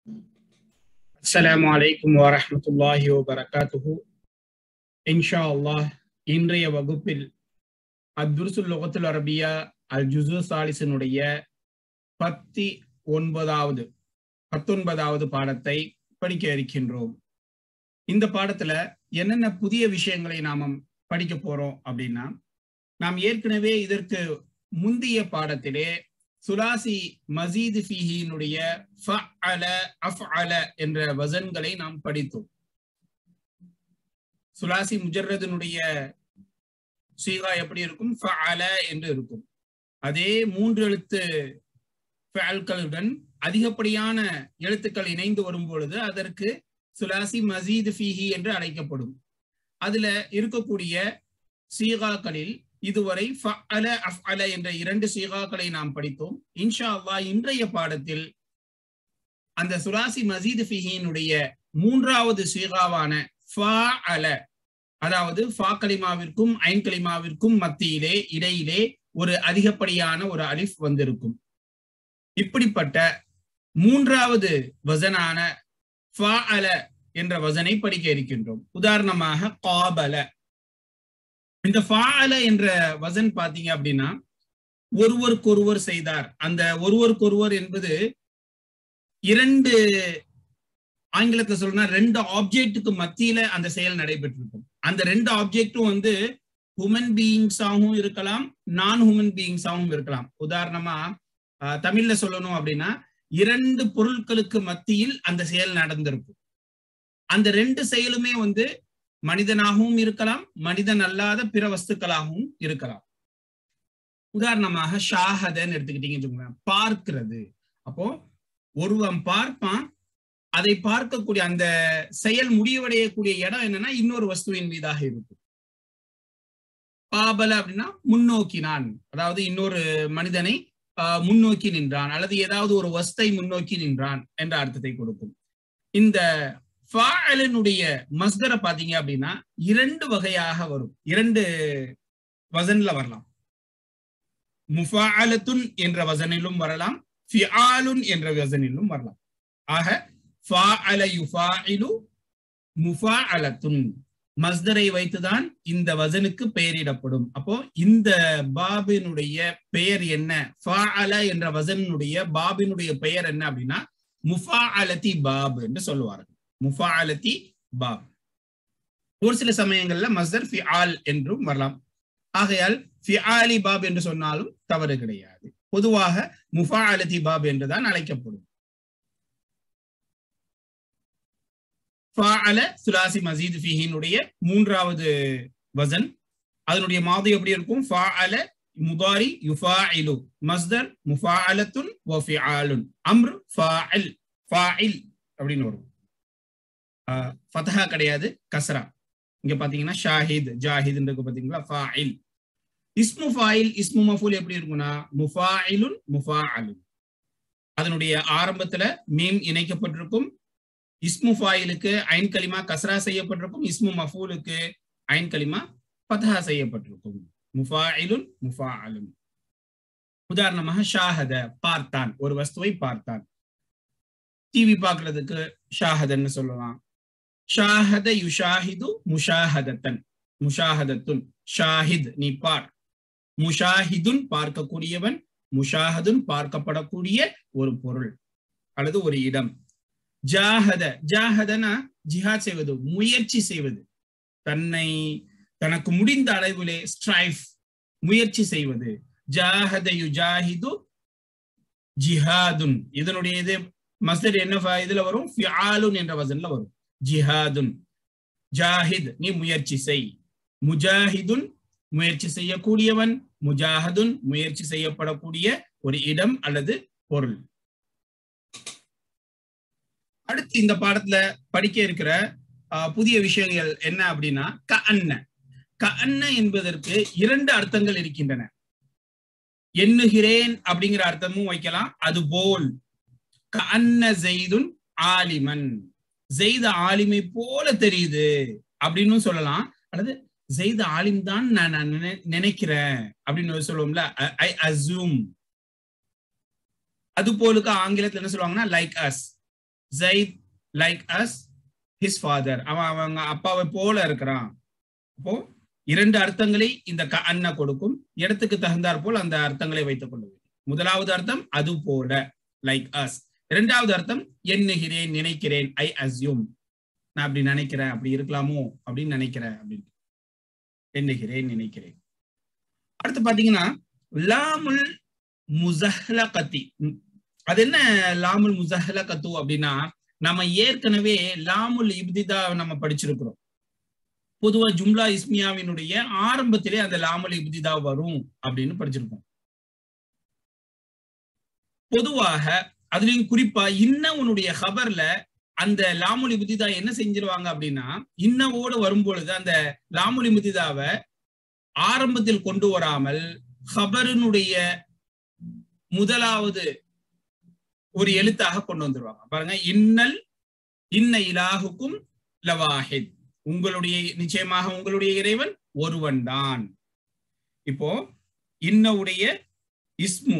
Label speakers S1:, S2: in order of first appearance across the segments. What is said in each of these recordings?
S1: அஸ்ஸலாமு அலைக்கும் வரஹ்மத்துல்லாஹி வபரகாத்துஹு. இன்ஷா அல்லாஹ் இன்றைய வகுப்பில் அத்துருசுல் லுகத்துல் அரபியா அல் ஜுஸு சாலிஸினுடைய 19வது பாடத்தை படிக்க இருக்கின்றோம். இந்த பாடத்துல என்னென்ன புதிய விஷயங்களை நாம படிக்க போறோம் அப்படின்னா, நாம் ஏற்கனவே இதற்கு முந்தைய பாடத்திலே சுலாசி மசீது ஃபீஹினுடைய ஃபஅல அஃஅல என்ற வசன்களை நாம் படித்தோம். சுலாசி முஜர்ரதினுடைய சீகா எப்படி இருக்கும்? ஃபஅல என்று இருக்கும். அதே 3 எழுத்து ஃபஅல்களுடன் அதிகப்படியான எழுத்துக்கள் இணைந்து வரும் பொழுது அதற்கு சுலாசி மசீது ஃபீஹி என்று அழைக்கப்படும். அதுல இருக்கக்கூடிய சீகாக்களில் இதுவரை ஃபஅல அஃஅல என்ற 2 சீகாக்களை நாம் படித்தோம். இன்ஷா அல்லாஹ் இன்றைய பாடத்தில் அந்த சுலாசி மசீது ஃபீஹினுடைய 3வது சீகாவான ஃபஅல, அதாவது ஃபா கலிமாவிற்கும் ஐன் கலிமாவிற்கும் மத்தியிலே இடையிலே ஒரு அதிகப்படியான ஒரு அலிஃப் வந்திருக்கும். இப்படிப்பட்ட 3வது வசனான ஃபஅல என்ற வசனை படிக்க இருக்கின்றோம். உதாரணமாக காபல. இந்த ஃபஅல என்ற வசன் பாத்தீங்க அப்படின்னா ஒருவருக்கொருவர் செய்தார். அந்த ஒருவருக்கொருவர் என்பது 2 ஆங்கிலத்தை சொல்லணும்னா 2 ஆப்ஜெக்டுக்கு மத்தியில அந்த செயல் நடைபெற்றிருக்கும். அந்த 2 ஆப்ஜெக்டும் ஹியூமன் பீயிங்ஸாகவும் இருக்கலாம், நான் ஹியூமன் பீயிங்ஸாகவும் இருக்கலாம். உதாரணமா தமிழ்ல சொல்லணும் அப்படின்னா 2 பொருட்களுக்கு மத்தியில் அந்த செயல் நடந்திருக்கும். அந்த 2 செயலுமே மனிதனாகவும் இருக்கலாம், மனிதன் அல்லாத பிற வஸ்துக்களாகவும் இருக்கலாம். உதாரணமாக ஷாஹதன் எடுத்துக்கிட்டீங்கன்னு பார்க்கிறது. அப்போ ஒருவன் பார்ப்பான், அதை பார்க்கக்கூடிய அந்த செயல் முடிவடையக்கூடிய இடம் என்னன்னா இன்னொரு வஸ்துவின் மீதாக இருக்கும். பாபல அப்படின்னா முன்னோக்கினான், அதாவது இன்னொரு மனிதனை முன்னோக்கி நின்றான் அல்லது ஏதாவது ஒரு வஸ்தை முன்னோக்கி நின்றான் என்ற அர்த்தத்தை கொடுக்கும். இந்த ஃபஅலனுடைய மஸ்தரை பாத்தீங்க அப்படின்னா 2 வகையாக வரும். 2 வசன்ல வரலாம். முஃபஅலத்துன் என்ற வசனிலும் வரலாம், ஃபிஆலுன் என்ற வசனிலும் வரலாம். ஆக ஃபஅல யுஃபாஇலு முஃபஅலத்துன் மஸ்தரை வைத்துதான் இந்த வசனுக்கு பெயரிடப்படும். அப்போ இந்த பாபினுடைய பெயர் என்ன? ஃபஅல என்ற வசனுடைய பாபினுடைய பெயர் என்ன அப்படின்னா முஃபஅலதி பாப் என்று சொல்லுவார்கள். முஃபஅலதி பாப். ஒரு சில சமயங்கள்ல மஸ்தர் ஃபிஆல் என்றும் வரலாம். ஆகையால் ஃபிஆலி பாப் என்று சொன்னாலும் தவறு கிடையாது. பொதுவாக முஃபஅலதி பாப் என்றுதான் அழைக்கப்படும். ஃபஅல சுலாசி மசீது ஃபீஹினுடைய 3வது வசன். அதனுடைய மாதி எப்படி இருக்கும்? ஃபஅல முதாரி யுஃபாஇலு, மஸ்தர் முஃபஅலத்துன் வ ஃபிஆலுன், அம்ர் ஃபாஇல் ஃபாஇல் அப்படின்னு வரும். ஃபத்ஹா கிடையாது, கஸ்ரா. இங்க பாத்தீங்கன்னா ஷாஹித் ஜாஹித்ன்றது பாத்தீங்களா? ஃபாஇல். இஸ்மு ஃபாயில் இஸ்மு மஃபூல் எப்படி இருக்கும்னா முஃபாஇலுன் முஃபாஅலுன். அதனுடைய ஆரம்பத்துல மீம் இணைக்கப்பட்டிருக்கும். இஸ்மு ஃபாயிலுக்கு ஐன் கலிமா கஸ்ரா செய்யப்பட்டிருக்கும். இஸ்மு மஃபூலுக்கு ஐன் கலிமா ஃபத்ஹா செய்யப்பட்டிருக்கும். முஃபாஇலுன் முஃபாஅலுன். உதாரணமாக ஷாஹத பார்த்தான், ஒரு வஸ்துவை பார்த்தான். டிவி பார்க்கிறதுக்கு ஷாஹதன்னு சொல்லலாம். ஷாஹத யுஷாஹிது முஷாஹதத்தன் முஷாஹதத்துன். ஷாஹித் நீ பார், முஷாஹிதுன் பார்க்கக்கூடியவன், முஷாஹதுன் பார்க்கப்படக்கூடிய ஒரு பொருள் அல்லது ஒரு இடம். ஜாஹத ஜாஹதனா ஜிஹாத் செய்வது, முயற்சி செய்வது, தனக்கு முடிந்த அளவிலே ஸ்ட்ரைஃப் முயற்சி செய்வது. ஜாஹத யுஜாஹிது ஜிஹாதுன். இதனுடைய இது மஸ்தர் என்ன இதுல வரும்? ஃபிஆலுன் என்ற வசன்ல வரும். ஜிஹாதுன். ஜாஹித் நீ முயற்சி செய். முஜாஹிதுன் முயற்சி செய்யக்கூடியவன், முஜாஹதுன் முயற்சி செய்யப்படக்கூடிய ஒரு இடம் அல்லது பொருள். அடுத்து இந்த பாடத்துல படிக்க இருக்கிற புதிய விஷயங்கள் என்ன அப்படின்னா கஅன்ன. கஅன்ன என்பதற்கு 2 அர்த்தங்கள் இருக்கின்றன. எண்ணுகிறேன் அப்படிங்கிற அர்த்தமும் வைக்கலாம். அதுபோல் கஅன்ன ஸைதுன் ஆலிமன், ஸைத் ஆலிமை போல தெரியுது அப்படின்னு சொல்லலாம். அல்லது ஸைத் ஆலிம் தான் நான் நினைக்கிறேன் அப்படின்னு சொல்லுவோம்ல, ஐ அஸ்யூம். அது போலுக்கு ஆங்கிலத்தில் என்ன சொல்லுவாங்கன்னா like as. Zaid like as his father, அவன் அவங்க அப்பாவை போல இருக்கிறான். அப்போ இரண்டு அர்த்தங்களை இந்த அன்ன கொடுக்கும். இடத்துக்கு தகுந்தாற் போல் அந்த அர்த்தங்களை வைத்துக் கொள்ள வேண்டும். முதலாவது அர்த்தம் அது போல, லைக் அஸ். இரண்டாவது அர்த்தம் எண்ணுகிறேன், நினைக்கிறேன், ஐ அஸ்யூம், நான் அப்படி நினைக்கிறேன், அப்படி இருக்கலாமோ அப்படின்னு நினைக்கிறேன் அப்படின்னு, எண்ணுகிறேன், நினைக்கிறேன். அடுத்து பாத்தீங்கன்னா லாமுல் முஸஹ்லகதி. அது என்ன லாமுல் முஸஹ்லகத்து அப்படின்னா, நம்ம ஏற்கனவே லாமுல் இப்திதா நம்ம படிச்சிருக்கிறோம். பொதுவா ஜும்லா இஸ்மியாவினுடைய ஆரம்பத்திலே அந்த லாமுல் இப்திதா வரும் அப்படின்னு படிச்சிருக்கோம். பொதுவாக அதுலயும் குறிப்பா இன்னவுடைய ஹபர்ல அந்த லாமுல் இப்திதா என்ன செஞ்சிருவாங்க அப்படின்னா, இன்னவோடு வரும்பொழுது அந்த லாமுல் இப்திதாவை ஆரம்பத்தில் கொண்டு வராமல் ஹபரினுடைய முதலாவது ஒரு எழுத்தாக கொண்டு வந்துருவாங்க. பாருங்க, இன்ன இலாஹுக்கும் லவாஹித், உங்களுடைய நிச்சயமாக உங்களுடைய இறைவன் ஒருவன் தான். இப்போ இன்னவுடைய இஸ்மு,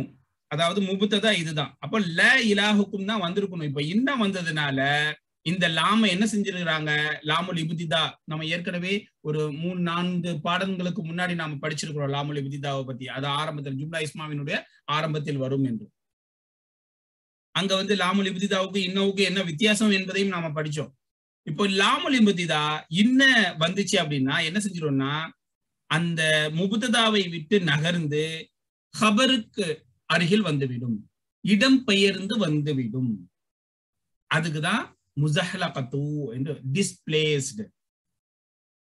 S1: அதாவது முபுத்ததா இதுதான். அப்போ ல இலாஹுக்கும் தான் வந்திருக்கணும். இப்போ இன்ன வந்ததுனால இந்த லாம என்ன செஞ்சிருக்கிறாங்க, லாமுல் இப்திதா. நம்ம ஏற்கனவே ஒரு 3-4 பாடங்களுக்கு முன்னாடி நாம படிச்சிருக்கிறோம் லாமுல் இப்திதாவை பத்தி. அது ஆரம்பத்தில் ஜும்லா இஸ்மாவினுடைய ஆரம்பத்தில் வரும் என்று. அங்க வந்து லாமுல் இப்திதாவுக்கு இன்னவுக்கு என்ன வித்தியாசம் என்பதையும் நாம படிச்சோம். இப்போ லாமுல் இப்திதா இன்ன வந்துச்சு அப்படின்னா என்ன செஞ்சிடும்னா, அந்த முபுத்ததாவை விட்டு நகர்ந்து ஹபருக்கு அருகில் வந்துவிடும், இடம் பெயர்ந்து வந்துவிடும். அதுக்குதான் முஸஹ்லகத்து என்று, டிஸ்பிளேஸ்டு.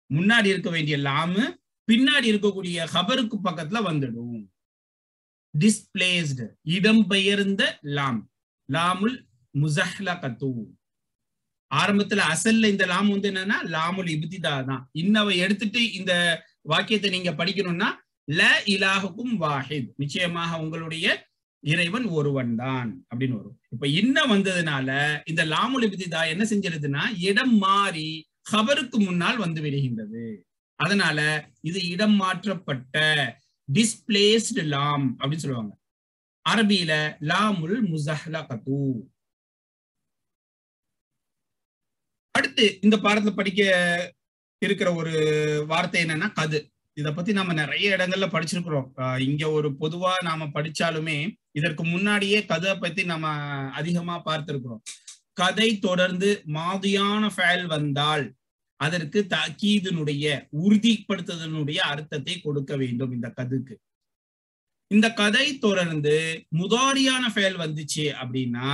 S1: முன்னாடி இருக்க வேண்டிய லாமு பின்னாடி இருக்கக்கூடிய ஹபருக்கு பக்கத்துல வந்துடும். டிஸ்பிளேஸ்டு, இடம் பெயர்ந்த லாம், லாமுல் முஸஹ்லகத்து. ஆரம்பத்துல அசல்ல இந்த லாம் வந்து என்னன்னா லாமுல் இப்திதா தான். இன்னவை எடுத்துட்டு இந்த வாக்கியத்தை நீங்க படிக்கணும்னா ல இலாஹுக்கும் வாஹித், நிச்சயமாக உங்களுடைய இறைவன் ஒருவன் தான் அப்படின்னு வரும். இப்ப இன்ன வந்ததுனால இந்த லாமுல் இப்திதா என்ன செஞ்சிருதுன்னா இடம் மாறி ஹபருக்கு முன்னால் வந்து விடுகின்றது. அதனால இது இடம் மாற்றப்பட்ட டிஸ்பிளேஸ்டு லாம் அப்படின்னு சொல்லுவாங்க. அரபியில லாமுல் முஸஹ்லகத்து. அடுத்து இந்த பாடத்துல படிக்க இருக்கிற ஒரு வார்த்தை என்னன்னா கது. இதை பத்தி நம்ம நிறைய இடங்கள்ல படிச்சிருக்கிறோம். இங்க ஒரு பொதுவா நாம படிச்சாலுமே இதற்கு முன்னாடியே கதை பத்தி நம்ம அதிகமா பார்த்திருக்கிறோம். கதை தொடர்ந்து மாதியான ஃபேல் வந்தால் அதற்கு தக்கீதினுடைய உறுதிப்படுத்துதலுடைய அர்த்தத்தை கொடுக்க வேண்டும் இந்த கதுக்கு. இந்த கதை தொடர்ந்து முதாரியான ஃபேல் வந்துச்சு அப்படின்னா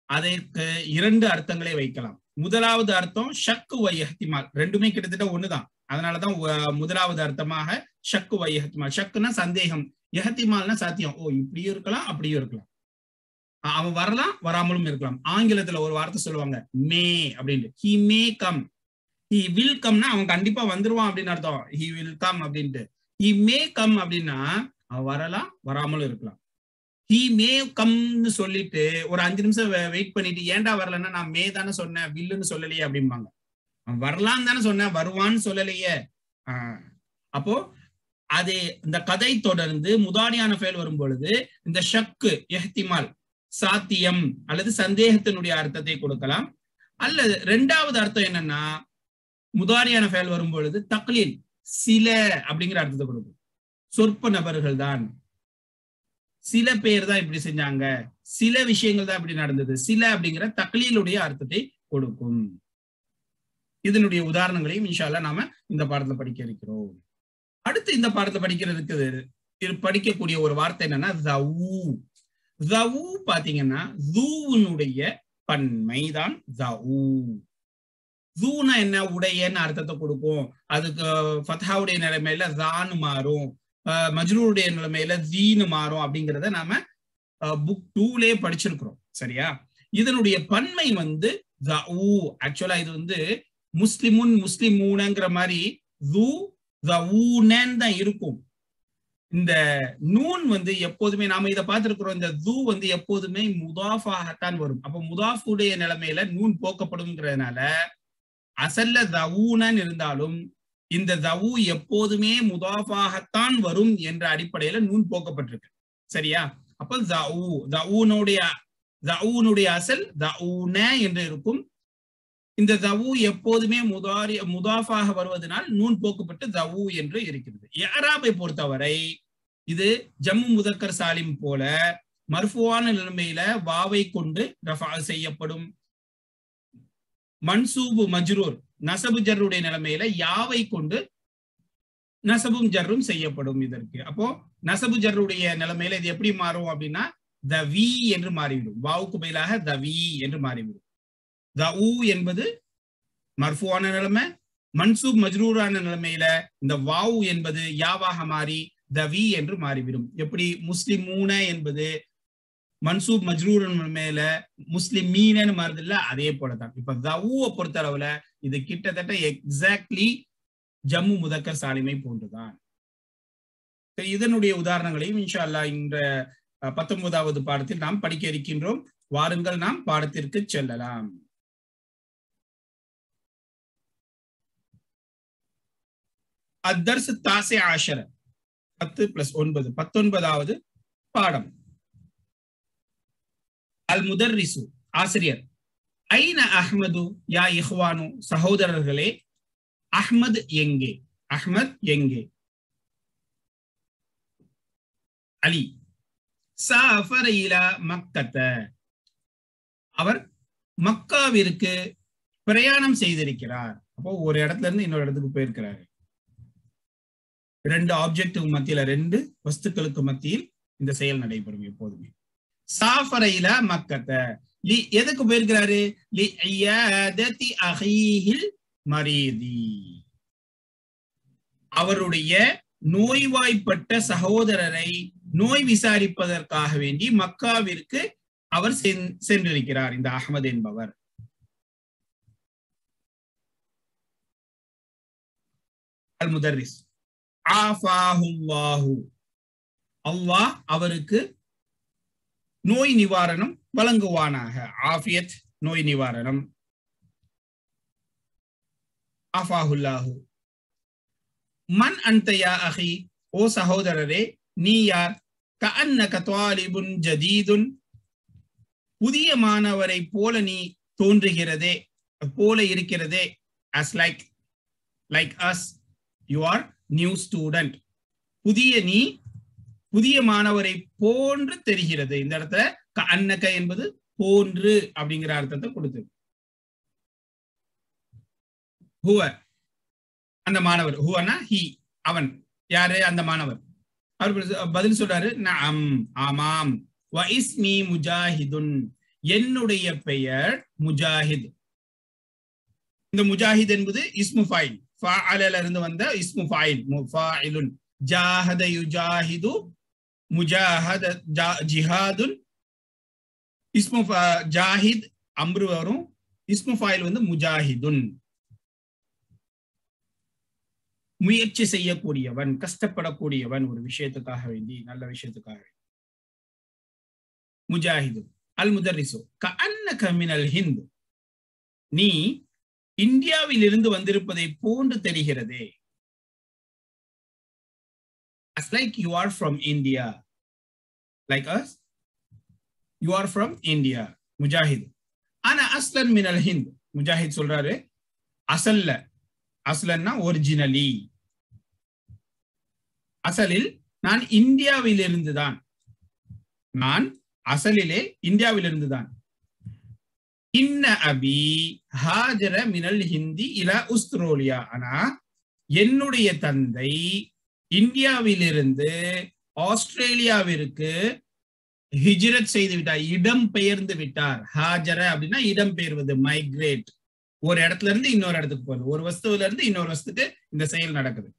S1: அதற்கு 2 அர்த்தங்களை வைக்கலாம். முதலாவது அர்த்தம் ஷக்கு வை இஹ்திமால், ரெண்டுமே கிட்டத்தட்ட ஒண்ணுதான். அதனாலதான் முதலாவது அர்த்தமாக ஷக்கு வை இஹ்திமால். ஷக்குனா சந்தேகம், இஹ்திமால்னா சாத்தியம். ஓ, இப்படியும் இருக்கலாம் அப்படியும் இருக்கலாம், அவன் வரலாம் வராமலும் இருக்கலாம். ஆங்கிலத்துல ஒரு வார்த்தை சொல்லுவாங்க மே அப்படின்ட்டு, he may come. He will கம்னா அவன் கண்டிப்பா வந்துருவான் அப்படின்னு அர்த்தம். ஹி வில் கம் அப்படின்ட்டு. ஹி மே கம் அப்படின்னா அவன் வரலாம் வராமலும் இருக்கலாம். ஹி மே கம்னு சொல்லிட்டு ஒரு 5 நிமிஷம் வெயிட் பண்ணிட்டு ஏன்டா வரலன்னா நான் மே தானே சொன்னேன் வில்லுன்னு சொல்லலையே அப்படிம்பாங்க. வரலான்னு தானே சொன்னேன் வருவான்னு சொல்லலையே. அப்போ அது இந்த கதை தொடர்ந்து முதாரியான ஃபேல் வரும் பொழுது இந்த ஷக்கு இஹ்திமால் சாத்தியம் அல்லது சந்தேகத்தினுடைய அர்த்தத்தை கொடுக்கலாம். அல்லது 2வது அர்த்தம் என்னன்னா முதாரியான ஃபேல் வரும் பொழுது தக்லீல், சில அப்படிங்கிற அர்த்தத்தை கொடுக்கும். சொற்ப நபர்கள் தான், சில பேர் தான் இப்படி செஞ்சாங்க, சில விஷயங்கள் தான் இப்படி நடந்தது, சில அப்படிங்கிற தக்லீலுடைய அர்த்தத்தை கொடுக்கும். இதனுடைய உதாரணங்களையும் இன்ஷா அல்லாஹ் நாம இந்த பாடத்துல படிக்க இருக்கிறோம். அடுத்து இந்த பாடத்துல படிக்கிறதுக்கு படிக்கக்கூடிய ஒரு வார்த்தை என்னன்னா ஜவு. ஜவு பாத்தீங்கன்னா ஜூனுடைய பன்மை தான் ஜவு. ஜூனா என்ன, உடையன்னு அர்த்தத்தை கொடுக்கும். அதுக்கு ஃபத்ஹாவுடைய நிலைமையில ஜான்னு மாறும், மஜ்ரூருடைய நிலைமையில ஜீனு மாறும். அப்படிங்கிறத நாம புக் 2லே படிச்சிருக்கிறோம். சரியா? இதனுடைய பன்மை வந்து ஜவு. ஆக்சுவலா இது வந்து முஸ்லிமுன் முஸ்லிமூனங்கிற மாதிரி ஜூ ஜவுனன் தான் இருக்கும். இந்த நூன் வந்து எப்போதுமே நாம இதை பார்த்திருக்கிறோம். இந்த ஜூ வந்து எப்போதுமே முதாஃபாகத்தான் வரும். அப்ப முதாஃபுடைய நிலைமையில நூன் போக்கப்படும்ங்கிறதுனால அசல்ல ஜவுனன் இருந்தாலும் இந்த ஜவு எப்போதுமே முதாஃபாகத்தான் வரும் என்ற அடிப்படையில நூன் போக்கப்பட்டிருக்கு. சரியா? அப்ப ஜவுனுடைய தவுனுடைய அசல் தவுன என்று இருக்கும். இந்த தவு எப்போதுமே முதாஃபாக வருவதனால் நூன் போக்குப்பட்டு தவு என்று இருக்கிறது. இஅராபை பொறுத்தவரை இது ஜம்மு முதக்கர் சாலிம் போல மர்ஃபுவான நிலைமையில வாவை கொண்டு ரஃபா செய்யப்படும். மன்சூபு மஜ்ரூர் நசபு ஜர்ருடைய நிலைமையில யாவை கொண்டு நசபும் ஜர்ரும் செய்யப்படும். இதற்கு அப்போ நசபு ஜர்ருடைய நிலைமையில இது எப்படி மாறும் அப்படின்னா தவி என்று மாறிவிடும். வாவுக்கு பதிலாக தவி என்று மாறிவிடும். தவு என்பது மர்ஃபுவான நிலைமை, மன்சூப் மஜ்ரூரான நிலைமையில இந்த வாவு என்பது யாவாக மாறி தவி என்று மாறிவிடும். எப்படி முஸ்லிமூன என்பது மன்சூப் மஜ்ரூர் மேல முஸ்லிமீனு மாறுது இல்ல, அதே போலதான். இப்ப தவுவை பொறுத்த அளவுல இது கிட்டத்தட்ட எக்ஸாக்ட்லி ஜம்மு முதக்கர் சாலிமை போன்றுதான். இதனுடைய உதாரணங்களையும் இன்ஷா அல்லாஹ் இந்த 19வது பாடத்தில் நாம் படிக்க இருக்கின்றோம். வாருங்கள் நாம் பாடத்திற்கு செல்லலாம். அத்தர்ஸ் தாஸே ஆஷர 10 + 9 19வது பாடம். அல் முதர்ரிசு ஆசிரியர். ஐன அஹ்மது யா இஹ்வானு சகோதரர்களே, அஹ்மத் எங்கே? அஹ்மத் எங்கே? அலி. சாஃபர இலா மக்கத்த, அவர் மக்காவிற்கு பிரயாணம் செய்திருக்கிறார். அப்போ ஒரு இடத்துல இருந்து இன்னொரு இடத்துக்கு போயிருக்கிறாரு. ரெண்டு ஆப்ஜெக்ட் மத்தியில, ரெண்டு வஸ்துக்களுக்கு மத்தியில் இந்த செயல் நடைபெறும் எப்போதுமே. சாஃபர இலா மக்கத்த, எதுக்கு போயிருக்கிறாரு? லி இயாததி அஹீஹில் மரீதி, அவருடைய நோய்வாய்ப்பட்ட சகோதரரை நோய் விசாரிப்பதற்காக வேண்டி மக்காவிற்கு அவர் சென்றிருக்கிறார். இந்த அஹ்மத் என்பவர். அல் முதர்ரிஸ். ஆஃபாஹுல்லாஹு, அல்லாஹ் அவருக்கு நோய் நிவாரணம் வழங்குவானாக. ஆஃபியத் நோய் நிவாரணம். ஆஃபாஹுல்லாஹு. மன் அன்த யா அஹி, ஓ சகோதரரே நீ யார்? கஅன்னக தாலிபுன் ஜதீதுன், புதிய மாணவரை போல நீ தோன்றுகிறதே, போல இருக்கிறதே. as like us, you are new student. புதிய மாணவரை போன்று தெரிகிறது. இந்த இடத்துல கஅன்னக என்பது போன்று அப்படிங்கிற அர்த்தத்தை கொடுத்தது. ஹுவ அந்த மாணவர், ஹுவனா ஹி அவன். யாரு? அந்த மாணவர். அவர் பதில் சொல்றாரு, நஅம் ஆமாம். வ இஸ்மி முஜாஹிதுன், என்னுடைய பெயர் முஜாஹித். இந்த முஜாஹித் என்பது இஸ்மு ஃபைல், ஃபஅலல இருந்து வந்த இஸ்மு ஃபைல், முஃபாயிலுன். ஜாஹத யுஜாஹிது, முஜாஹத ஜிஹாதுன். இஸ்மு ஜாஹித் அம்ரு வரும், இஸ்மு ஃபைல் வந்து முஜாஹிதுன். முயற்சி செய்யக்கூடியவன், கஷ்டப்படக்கூடியவன், ஒரு விஷயத்துக்காக வேண்டி, நல்ல விஷயத்துக்காக வேண்டி. முஜாஹிது. அல் முதர்ரிசு. கஅன்னக மினல் ஹிந்த், நீ இந்தியாவில் இருந்து வந்திருப்பதை போன்று தெரிகிறதே. as like you are from India, like us, you are from India. Mujahid. ஆனா அஸ்லன் மினல் ஹிந்த், முஜாஹித் சொல்றாரு அசல்ல, அஸ்லன்னா ஒரிஜினலி, அசலில் நான் இந்தியாவில் இருந்துதான், நான் அசலிலே இந்தியாவில் இருந்துதான். இன்ன அபி ஹாஜர மினல் ஹிந்தி இலா ஆஸ்திரேலியா, ஆனா என்னுடைய தந்தை இந்தியாவிலிருந்து ஆஸ்திரேலியாவிற்கு ஹிஜ்ரத் செய்து விட்டார், இடம் பெயர்ந்து விட்டார். ஹாஜர அப்படின்னா இடம் பெயர்வது, மைக்ரேட், ஒரு இடத்துல இருந்து இன்னொரு இடத்துக்கு போகுது, ஒரு வஸ்துவில இருந்து இன்னொரு வஸ்துக்கு இந்த செயல் நடக்குது.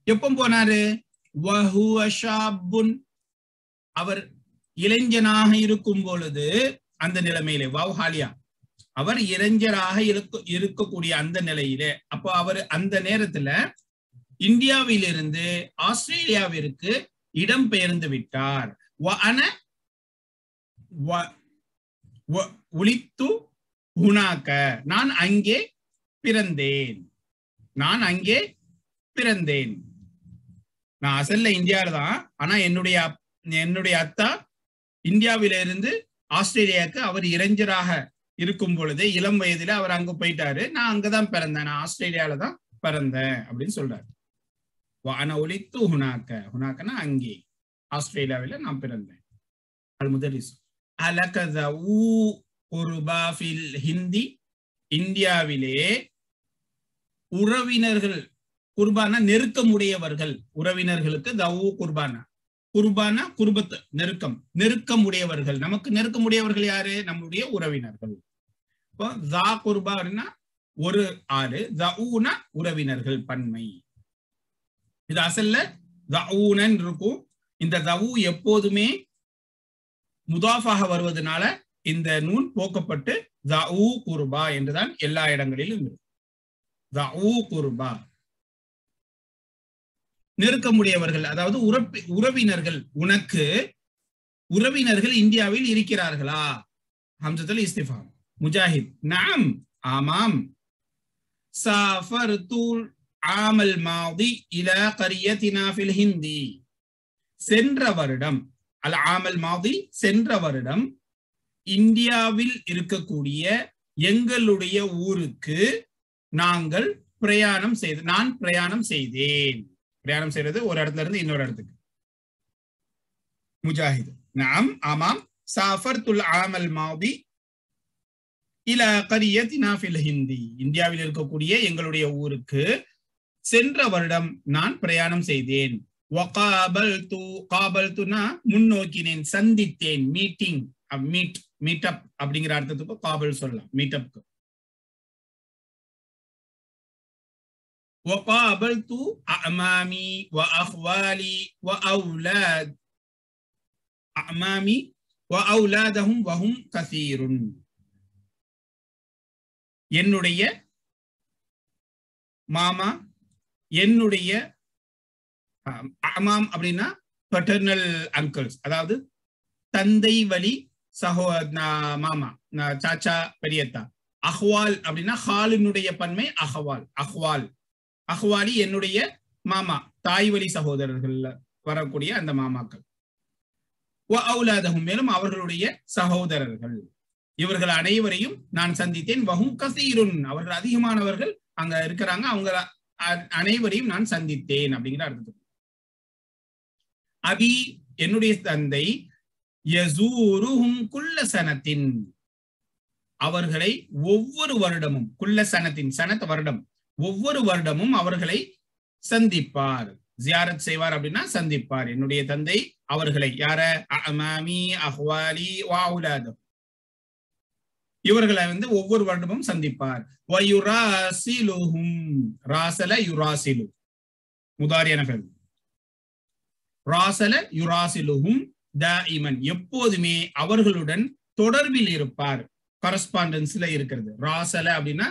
S1: எப்போ போனாரு? வஹுவ ஷாபுன், அவர் இளைஞனாக இருக்கும் பொழுது, அந்த நிலைமையிலே, வௌஹாலியா, அவர் இளைஞராக இருக்கக்கூடிய அந்த நிலையிலே, அப்போ அவர் அந்த நேரத்துல இந்தியாவிலிருந்து ஆஸ்திரேலியாவிற்கு இடம் பெயர்ந்து விட்டார். உளித்து ஹுனாக, நான் அங்கே பிறந்தேன், நான் அங்கே பிறந்தேன். நான் அசல்ல இந்தியாவில தான், ஆனா என்னுடைய என்னுடைய அத்தா இந்தியாவிலிருந்து ஆஸ்திரேலியாவுக்கு அவர் இளைஞராக இருக்கும் பொழுது இளம் வயதுல அவர் அங்க போயிட்டாரு. நான் அங்கதான் பிறந்தேன், நான் ஆஸ்திரேலியால தான் பிறந்தேன் அப்படின்னு சொல்றாரு. ஆனா ஒலித்து ஹுனாக்கனா அங்கே ஆஸ்திரேலியாவில நான் பிறந்தேன். அல் முதரிஸ் அலகதூ குர்பா ஃபில் ஹிந்தி, இந்தியாவிலே உறவினர்கள், குர்பானா நெருக்கமுடையவர்கள், உறவினர்களுக்கு தவு குர்பானா, குர்பானா குர்பத் நெருக்கம், நெருக்கமுடையவர்கள். நமக்கு நெருக்கமுடையவர்கள் யாரு? நம்முடைய உறவினர்கள். இப்போ தா குர்பா அப்படின்னா ஒரு ஆளு, தவுனா உறவினர்கள் பன்மை. இது அசல்ல தவுனன் இருக்கும். இந்த தவு எப்போதுமே முதாஃபாக வருவதனால இந்த நூன் போக்கப்பட்டு தவு குர்பா என்றுதான் எல்லா இடங்களிலும் இருக்கும். தவு குர்பா நெருக்கமுடையவர்கள், அதாவது உறவினர்கள். உனக்கு உறவினர்கள் இந்தியாவில் இருக்கிறார்களா? ஹம்சத்துல் இஸ்திஃபாம். முஜாஹித் நாம், ஆமாம். சாஃபர்துல் ஆமல் மாதி இலா கரியத்தினா ஃபில் ஹிந்தி, சென்ற வருடம், அல் ஆமல் மாதி சென்ற வருடம் இந்தியாவில் இருக்கக்கூடிய எங்களுடைய ஊருக்கு நாங்கள் பிரயாணம் செய்து, நான் பிரயாணம் செய்தேன். பிரயாணம் செய்யறது ஒரு இடத்துல இருந்து இன்னொரு இடத்துக்கு. முஜாஹித் நாம், ஆமாம். சாஃபர்துல் ஆமல் மாதி இலா கரியத்தினா ஃபில் ஹிந்தி, இந்தியாவில் இருக்கக்கூடிய எங்களுடைய ஊருக்கு சென்ற வருடம் நான் பிரயாணம் செய்தேன். காபல்துனா முன்னோக்கினேன், சந்தித்தேன். மீட்டிங், மீட் அப் அப்படிங்கிற அர்த்தத்துக்கு காபல் சொல்லலாம், மீட் அப்க்கு. وقابلت أعمامي وأخوالي أعمامي وأولادهم وهم كثير. என்னுடைய மாமா, என்னுடைய அமாம் அப்படின்னா பட்டர்னல் அங்கிள்ஸ், அதாவது தந்தை வழி மாமா, சாச்சா, பெரியத்தா. அஹ்வால் அப்படின்னா ஹாலினுடைய பன்மை அஹ்வால். அஹ்வால் அஹ்வாலி என்னுடைய மாமா, தாய் வழி சகோதரர்கள் வரக்கூடிய அந்த மாமாக்கள். மேலும் அவர்களுடைய சகோதரர்கள், இவர்கள் அனைவரையும் நான் சந்தித்தேன். வஹும் கஸீருன், அவர்கள் அதிகமானவர்கள் அங்க இருக்கிறாங்க, அவங்க அனைவரையும் நான் சந்தித்தேன் அப்படிங்கிற அர்த்தம். அபி என்னுடைய தந்தை, யஸூருஹும் குல்ல சனத்தின், அவர்களை ஒவ்வொரு வருடமும், குல்ல சனத்தின், சனத் வருடம், ஒவ்வொரு வருடமும் அவர்களை சந்திப்பார். ஜியாரத் செய்வார் அப்படின்னா சந்திப்பார். என்னுடைய தந்தை அவர்களை, யார? அமாமி, அஹ்வாலி, வஅவுலாது, இவர்களை ஒவ்வொரு வருடமும் சந்திப்பார். வயுராசிலுஹும், ராசல யுராசிலு, முதாரியான ஃபெல். ராசல யுராசிலுஹும் தாயிமன், எப்போதுமே அவர்களுடன் தொடர்பில் இருப்பார். கரஸ்பாண்டன்ஸ்ல இருக்கிறது. ராசல அப்படின்னா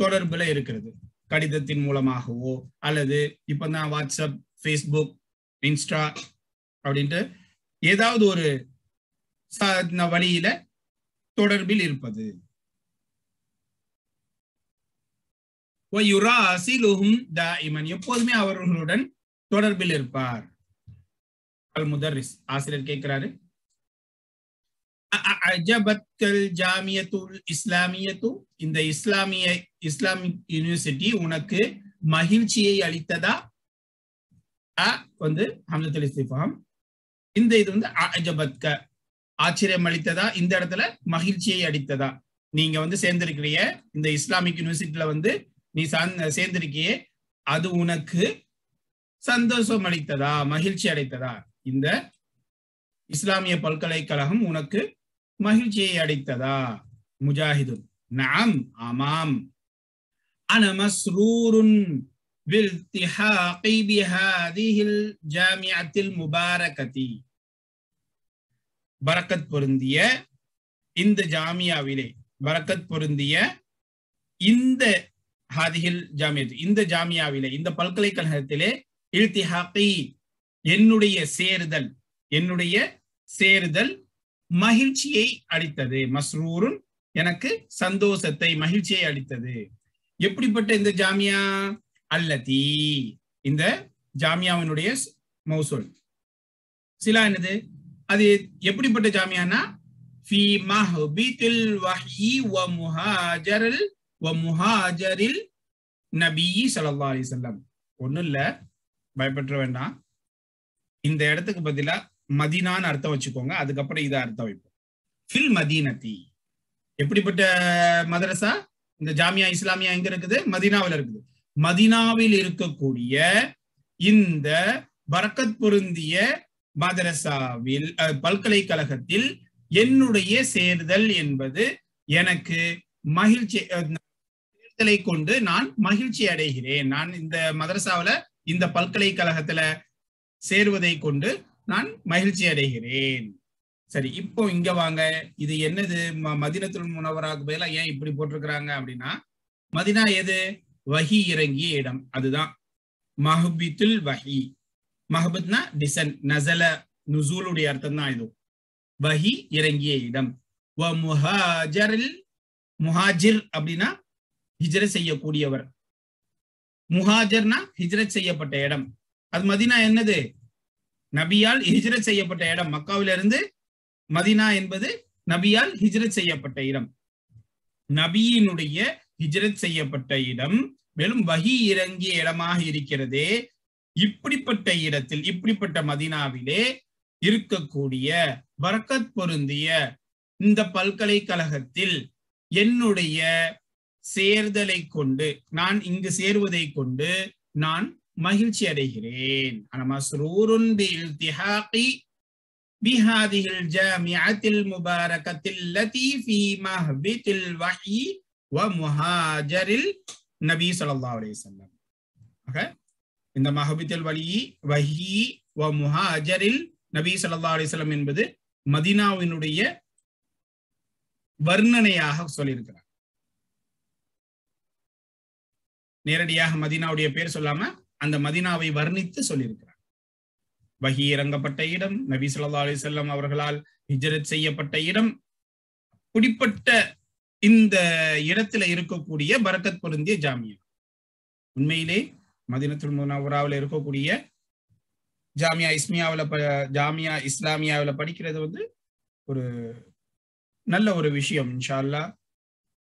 S1: தொடர்புல இருக்கிறது, கடிதத்தின் மூலமாகவோ அல்லது இப்பதான் வாட்ஸ்அப், ஃபேஸ்புக், இன்ஸ்டா அப்படின்ட்டு ஏதாவது ஒரு வழியில தொடர்பில் இருப்பது. எப்போதுமே அவர்களுடன் தொடர்பில் இருப்பார். அல் முதர்ரிஸ், ஆசிரியர் கேட்கிறாரு, அஜபத்கல் ஜாமியத்துல் இஸ்லாமியத்து, இந்த இஸ்லாமிக் யூனிவர்சிட்டி உனக்கு மகிழ்ச்சியை அளித்ததா? ஹம்சத்துல் இஸ்திஃபாம். இந்த இது அஜபத்க, ஆச்சரியம் அளித்ததா? இந்த இடத்துல மகிழ்ச்சியை அளித்ததா? நீங்க சேர்ந்திருக்கிறிய இந்த இஸ்லாமிக் யூனிவர்சிட்டியில நீ சேர்ந்திருக்கியே, அது உனக்கு சந்தோஷம் அளித்ததா, மகிழ்ச்சி அளித்ததா? இந்த இஸ்லாமிய பல்கலைக்கழகம் உனக்கு மகிழ்ச்சியை அளித்ததா? முஜாஹிதுன் நஅம், ஆமாம். அன மஸ்ரூருன் பில்திஹாகி பிஹாதிஹில் ஜாமிஅத்தில் முபாரகதி, பரக்கத் பொருந்திய இந்த ஜாமியாவிலே, பரக்கத் பொருந்திய இந்த ஹாதிஹில் ஜாமியத், இந்த ஜாமியாவிலே, இந்த பல்கலைக்கழகத்திலே, இல்திஹாகி என்னுடைய சேருதல், என்னுடைய சேருதல் மகிழ்ச்சியை அளித்தது. மஸ்ரூருன் எனக்கு சந்தோஷத்தை, மகிழ்ச்சியை அளித்தது. எப்படிப்பட்ட இந்த ஜாமியா? அல்லதி, இந்த ஜாமியாவினுடைய மௌசூல் சிலா என்னது, அது எப்படிப்பட்ட ஜாமியானா ஃபி மஹ்பித்தில் வஹி வ முஹாஜரில் நபி ஸல்லல்லாஹு அலைஹி வஸல்லம். ஒண்ணும் இல்ல, பயப்பட வேண்டாம். இந்த இடத்துக்கு பதிலா மதீனான்னு அர்த்தம் வச்சுக்கோங்க, அதுக்கப்புறம் இதை அர்த்தம் வைப்போம். ஃபில் மதீனத்தி, எப்படிப்பட்ட மதரசா? இந்த ஜாமியா இஸ்லாமியா எங்க இருக்குது? மதீனாவில் இருக்குது. மதீனாவில் இருக்கக்கூடிய இந்த பரக்கத் பொருந்திய மதரசாவில் பல்கலைக்கழகத்தில் என்னுடைய சேர்தல் என்பது எனக்கு மகிழ்ச்சி, சேர்தலை கொண்டு நான் மகிழ்ச்சி அடைகிறேன். நான் இந்த மதரசாவில இந்த பல்கலைக்கழகத்துல சேருவதை கொண்டு நான் மகிழ்ச்சி அடைகிறேன். சரி, இப்போ இங்க வாங்க, இது என்னது? மதீனத்துல் முனவராக்கு பதிலா ஏன் இப்படி போட்டிருக்கிறாங்க அப்படின்னா, மதீனா எது? வஹி இறங்கிய இடம், அதுதான் மஹ்பித்துல் வஹி. மஹ்பத்னா டிசன், நஸல நுசூலுடைய அர்த்தம் தான் இது. வஹி இறங்கிய இடம். வ முஹாஜரில், முஹாஜிர் அப்படின்னா ஹிஜ்ரத் செய்யக்கூடியவர். முஹாஜர்னா ஹிஜ்ரத் செய்யப்பட்ட இடம். அது மதீனா என்னது? நபியால் ஹிஜ்ரத் செய்யப்பட்ட இடம். மக்காவிலிருந்து மதீனா என்பது நபியால் ஹிஜ்ரத் செய்யப்பட்ட இடம், நபியினுடைய ஹிஜ்ரத் செய்யப்பட்ட இடம், மேலும் வஹி இறங்கிய இடமாக இருக்கிறதே. இப்படிப்பட்ட இடத்தில், இப்படிப்பட்ட மதீனாவிலே இருக்கக்கூடிய பரக்கத் பொருந்திய இந்த பல்கலைக்கழகத்தில் என்னுடைய சேர்தலை கொண்டு, நான் இங்கு சேருவதை கொண்டு நான் மகிழ்ச்சி அடைகிறேன். ஆனா மஸ்ரூருன் பில்திஹாகி பிஹாதிஹில் ஜாமிஅத்தில் முபாரகத்தில் லதி ஃபீ மஹ்பித்தில் வஹி வ முஹாஜரில் நபி ஸல்லல்லாஹு அலைஹி வஸல்லம். ஆக இந்த மஹ்பித்தில் வஹி வ முஹாஜரில் நபி ஸல்லல்லாஹு அலைஹி வஸல்லம் என்பது மதீனாவினுடைய வர்ணனையாக சொல்லியிருக்கிறார். நேரடியாக மதீனாவுடைய பேர் சொல்லாம அந்த மதீனாவை வர்ணித்து சொல்லியிருக்கிறார். வஹி இறங்கப்பட்ட இடம், நபி ஸல்லல்லாஹு அலைஹி வஸல்லம் அவர்களால் ஹிஜ்ரத் செய்யப்பட்ட இடம், அப்படிப்பட்ட இந்த இடத்துல இருக்கக்கூடிய பரக்கத் பொருந்திய ஜாமியா. உண்மையிலே மதீனத்துல் முனவ்வராவில் இருக்கக்கூடிய ஜாமியா இஸ்லாமியாவில படிக்கிறது ஒரு நல்ல ஒரு விஷயம். இன்ஷா அல்லாஹ்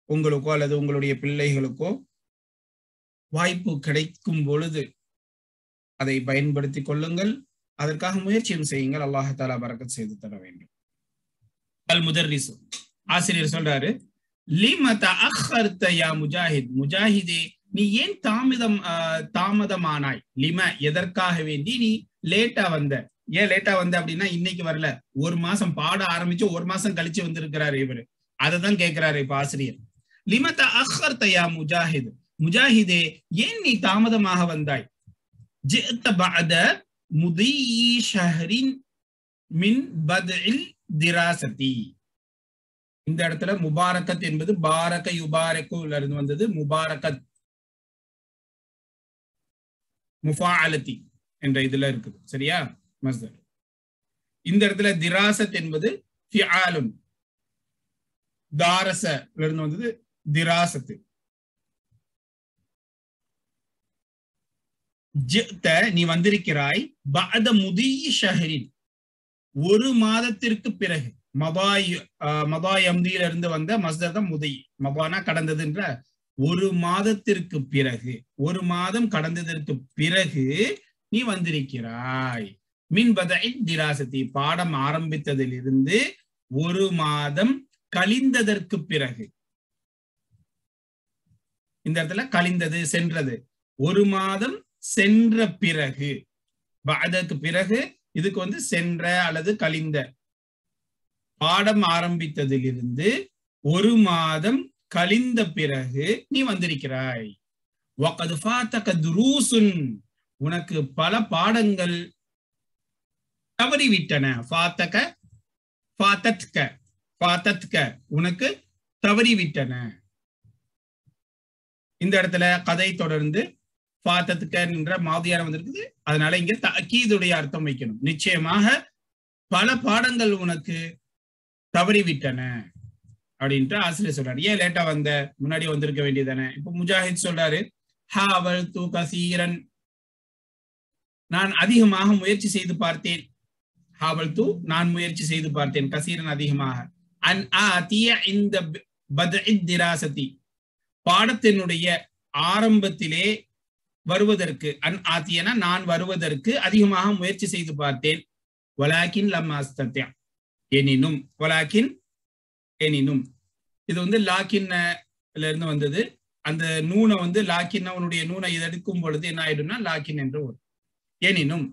S1: உங்களுக்கோ அல்லது உங்களுடைய பிள்ளைகளுக்கோ வாய்ப்பு கிடைக்கும் பொழுது அதை பயன்படுத்திக் கொள்ளுங்கள். அதற்காக முயற்சியும் செய்யுங்கள். அல்லாஹ் தஆலா பரக்கத் செய்து தர வேண்டும். அல் முதர்ரிஸ், ஆசிரியர் சொல்றாரு, லிம தஅخرت யா முஜாஹித், முஜாஹிதே நீ ஏன் தாமதமானாய்? லிம எதற்காக வேண்டி நீ லேட்டா வந்த? ஏன் லேட்டா வந்த அப்படின்னா, இன்னைக்கு வரல, ஒரு மாசம் பாட ஆரம்பிச்சு ஒரு மாசம் கழிச்சு வந்திருக்கிறாரு இவரு. அததான் கேட்கிறாரு இப்ப ஆசிரியர். லிம தஅخرت யா முஜாஹித், முஜாஹிதே ஏன் நீ தாமதமாக வந்தாய்? ஜிஅத பஅத முதி ஷஹரின் மின் பத்இல் திராசதி. இந்த இடத்துல முபாரக்கத் என்பது பாரக யுபாரக்குல இருந்து வந்தது. முபாரக்கத் முஃபாஅலதி என்ற இதுல இருக்குது, சரியா? மஸ்தர். இந்த இடத்துல திராசத் என்பது ஃபிஆலுன், தாரசல இருந்து வந்தது திராசத்து. ஜிஅத நீ வந்திருக்கிறாய், பஅத முதி ஷஹரின் ஒரு மாதத்திற்கு பிறகு. மதாயம்தியில இருந்து வந்த மஸ்தர் தான் முதி. மபானா கடந்ததுன்ற, ஒரு மாதத்திற்கு பிறகு, ஒரு மாதம் கடந்ததற்கு பிறகு நீ வந்திருக்கிறாய். மின் பதஇ திராசதி, பாடம் ஆரம்பித்ததிலிருந்து ஒரு மாதம் கழிந்ததற்கு பிறகு. இந்த இடத்துல கழிந்தது, சென்றது. ஒரு மாதம் சென்ற பிறகு, அதற்கு பிறகு, இதுக்கு சென்ற அல்லது கழிந்த. பாடம் ஆரம்பித்ததிலிருந்து ஒரு மாதம் கழிந்த பிறகு நீ வந்திருக்கிறாய். வகத் ஃபாதக துரூசுன், உனக்கு பல பாடங்கள் தவறிவிட்டன. ஃபாதக ஃபாதத்க, ஃபாதத்க உனக்கு தவறிவிட்டன. இந்த இடத்துல கதை தொடர்ந்து ஃபாதத்க என்ற மாதியான வந்திருக்குது. அதனால இங்க தஅக்கீதுடைய அர்த்தம் வைக்கணும். நிச்சயமாக பல பாடங்கள் உனக்கு தவறிவிட்டன அப்படின்ட்டு ஆசிரியர் சொல்றாரு. ஏன் லேட்டா வந்த? முன்னாடி வந்திருக்க வேண்டியதானே. இப்ப முஜாஹித் சொல்றாரு, நான் அதிகமாக முயற்சி செய்து பார்த்தேன். ஹாவல்து நான் முயற்சி செய்து பார்த்தேன், கசீரன் அதிகமாக, அன் ஆதிய இந்த பத்இ திராசதி பாடத்தினுடைய ஆரம்பத்திலே வருவதற்கு, அன் ஆத்தியனா நான் வருவதற்கு அதிகமாக முயற்சி செய்து பார்த்தேன். வலாக்கின் லம் அஸ்தத்யா எனினும், வலாக்கின் எனினும், இது வந்து லாக்கின்ல இருந்து வந்தது. அந்த நூனை வந்து லாக்கின் அவனுடைய நூனை இது எடுக்கும் பொழுது என்ன ஆயிடும்னா லாக்கின் என்று வரும். எனினும்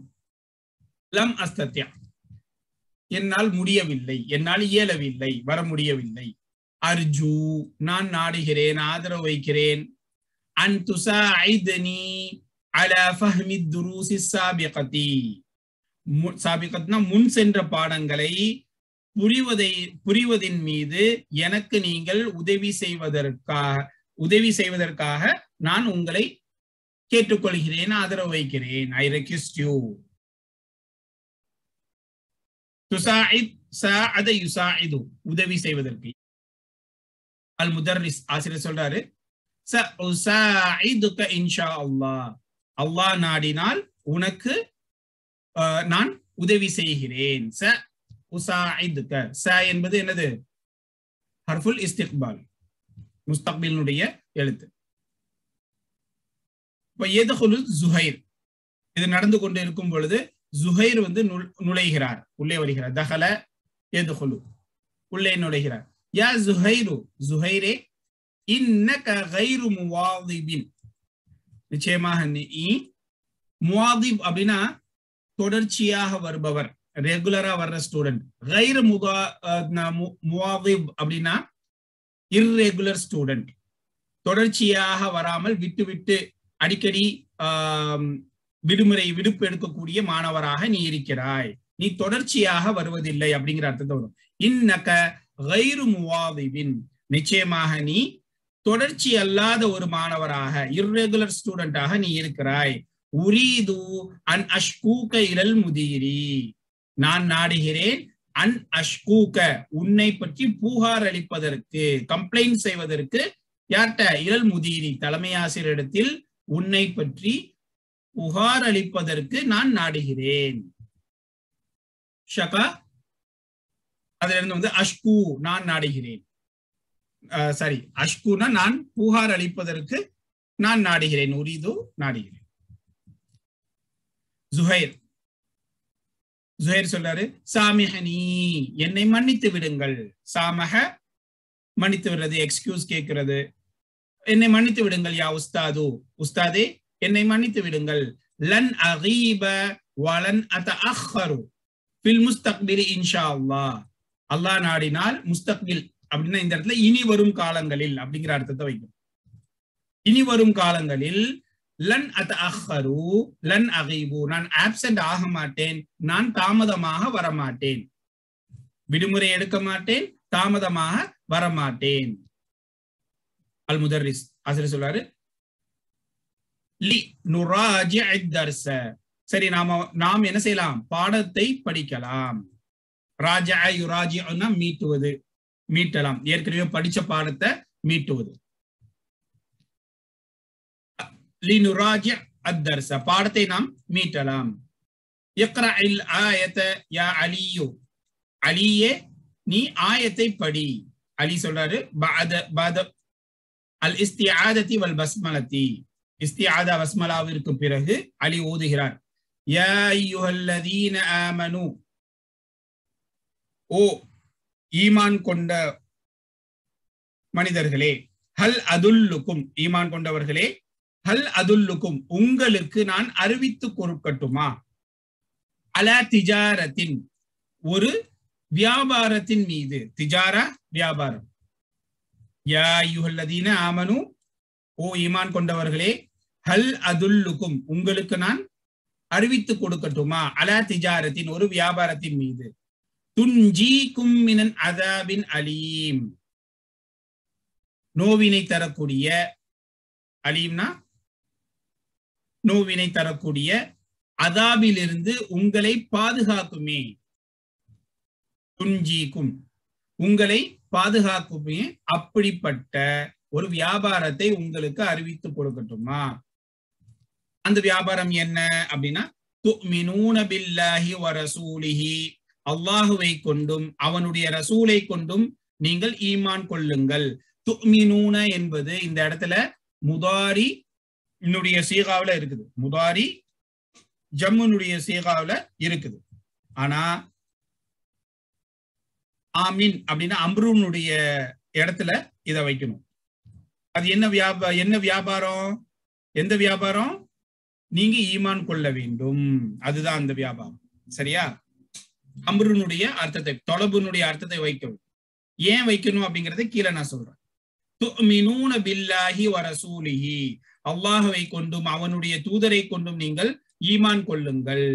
S1: லம் அஸ்தத்யா என்னால் முடியவில்லை, என்னால் இயலவில்லை, வர முடியவில்லை. அர்ஜு நான் நாடுகிறேன், ஆதரவு வைக்கிறேன். அன் துசாஇத்னி அலா ஃபஹ்மி துரூசி சாபிகதி, சாபிகத்னா முன் சென்ற பாடங்களை புரிவதின் மீது எனக்கு நீங்கள் உதவி செய்வதற்காக நான் உங்களை கேட்டுக்கொள்கிறேன், ஆதரவு வைக்கிறேன். ஐ ரெக்வெஸ்ட் யூ. துசாஇத் சாஅத யுசாஇது உதவி செய்வதற்கு. அல் முதர்ரிஸ் ஆசிரியர் சொல்றாரு, சஉசாஇதுக இன்ஷா அல்லாஹ், அல்லாஹ் நாடினால் உனக்கு நான் உதவி செய்கிறேன். சஉசாஇதுக, ச என்பது என்னது? ஹர்ஃபுல் இஸ்திக்பால், முஸ்தக்பிலுடைய எழுத்து. இப்ப யத்குலு ஜுஹைர், இது நடந்து கொண்டு இருக்கும் பொழுது ஜுஹைர் வந்து நுழைகிறார், உள்ளே வருகிறார். தஹல யத்குலு, உள்ளே நுழைகிறார். யா ஜுஹைரு, ஜுஹைரே, இன்னக கைரு முவாதிபின், நிச்சயமாக நீ முவாதிப் அப்படின்னா தொடர்ச்சியாக வருபவர், ரெகுலரா வர்ற ஸ்டூடெண்ட். கைரு முவாதிப் அப்படின்னா இர்ரெகுலர் ஸ்டூடெண்ட், தொடர்ச்சியாக வராமல் விட்டு விட்டு அடிக்கடி விடுப்பு எடுக்கக்கூடிய மாணவராக நீ இருக்கிறாய், நீ தொடர்ச்சியாக வருவதில்லை அப்படிங்கிற அர்த்தத்தை வரும். இன்னக கைரு முவாதிபின், நிச்சயமாக நீ தொடர்ச்சி அல்லாத ஒரு மாணவராக, இர்ரெகுலர் ஸ்டூடெண்டாக நீ இருக்கிறாய். உரீது அன் அஷ்கூக இலல் முதீரி, நான் நாடுகிறேன். அன் அஷ்கூக, உன்னை பற்றி புகார் அளிப்பதற்கு, கம்ப்ளைண்ட் செய்வதற்கு. யார்கிட்ட? இலல் முதீரி, தலைமை ஆசிரியரிடத்தில் உன்னை பற்றி புகார் அளிப்பதற்கு நான் நாடுகிறேன். ஷகா, அதுல இருந்து வந்து அஷ்கு, நான் நாடுகிறேன். சரி, அஷ்குனா நான் புகார் அளிப்பதற்கு நான் நாடுகிறேன். உரீது, நாடுகிறேன். ஜுஹைர் சொல்றாரு, சாமிஹனி, என்னை மன்னித்து விடுங்கள். சாமஹ, மன்னித்து விடுறது, எக்ஸ்கியூஸ் கேட்கிறது. என்னை மன்னித்து விடுங்கள். யா உஸ்தாது, உஸ்தாதே என்னை மன்னித்து விடுங்கள். லன் அகீப வலன் அத்தஅஹரு ஃபில் முஸ்தக்பில் இன்ஷா அல்லாஹ், அல்லாஹ் நாடினால். முஸ்தக்பில் அப்படின்னா இந்த இடத்துல இனி வரும் காலங்களில் அப்படிங்கிற அர்த்தத்தை வைக்கும். இனி வரும் காலங்களில் லன் அத்தஅஹரு லன் அகீபு, நான் ஆப்சென்ட் ஆக மாட்டேன், நான் தாமதமாக வரமாட்டேன், விடுமுறை எடுக்க மாட்டேன், தாமதமாக வரமாட்டேன். அல் முதர்ரிஸ் ஆசிரியர் சொல்றாரு, லி நுராஜிஅ தர்ஸ, சரி நாம் என்ன செய்யலாம்? பாடத்தை படிக்கலாம். ராஜா யுராஜிஉனா மீட்டுவது, மீட்டலாம், ஏற்கனவே படிச்ச பாடத்தை மீட்டுவது. லி நுராஜிஅ அத்தர்ஸ, பாடத்தை நாம் மீட்டலாம். இக்ரஇல் ஆயத யா அலியு, அலியே நீ ஆயத்தை படி. அலி சொல்றாரு, பஅத அல் இஸ்திஆததி வல் பஸ்மலதி, இஸ்திஆதா பஸ்மலாவிற்கு பிறகு அலி ஓதுகிறார். யா அய்யுஹல்லதீன ஆமனு, ஓ ஈமான் கொண்ட மனிதர்களே. ஹல் அதுல்லுக்கும், ஈமான் கொண்டவர்களே. ஹல் அதுல்லுக்கும், உங்களுக்கு நான் அறிவித்து கொடுக்கட்டுமா? அலா திஜாரத்தின், ஒரு வியாபாரத்தின் மீது. திஜாரா, வியாபாரம். யா அய்யுஹல்லதீன ஆமனு, ஓ ஈமான் கொண்டவர்களே. ஹல் அதுல்லுக்கும், உங்களுக்கு நான் அறிவித்து கொடுக்கட்டுமா? அலா திஜாரத்தின், ஒரு வியாபாரத்தின் மீது. துன்ஜீக்கும் மினன் அதாபின் அலீம், நோவினை தரக்கூடிய, அலீம்னா நோவினை தரக்கூடிய, அதாபிலிருந்து உங்களை பாதுகாக்குமே. துன்ஜீக்கும், உங்களை பாதுகாக்குமே. அப்படிப்பட்ட ஒரு வியாபாரத்தை உங்களுக்கு அறிவித்து கொடுக்கட்டுமா? அந்த வியாபாரம் என்ன அப்படின்னா, துமினூன பில்லாஹி வ ரசூலிஹி, அல்லாஹுவை கொண்டும் அவனுடைய ரசூலை கொண்டும் நீங்கள் ஈமான் கொள்ளுங்கள். துமினூன என்பது இந்த இடத்துல முதாரி என்னுடைய சீகாவுல இருக்குது, முதாரி ஜம்முனுடைய சீகாவுல இருக்குது. ஆனா ஆமீன் அப்படின்னா அம்ருனுடைய இடத்துல இதை வைக்கணும். அது என்ன வியாபாரம்? எந்த வியாபாரம்? நீங்க ஈமான் கொள்ள வேண்டும், அதுதான் அந்த வியாபாரம். சரியா? அம்ருனுடைய அர்த்தத்தை, தொலபுனுடைய அர்த்தத்தை வைக்கணும். ஏன் வைக்கணும் அப்படிங்கறத கீழே நான் சொல்றேன். துமினூன பில்லாஹி வ ரசூலிஹி, அல்லாஹ்வை கொண்டும் அவனுடைய தூதரை கொண்டும் நீங்கள் ஈமான் கொள்ளுங்கள்.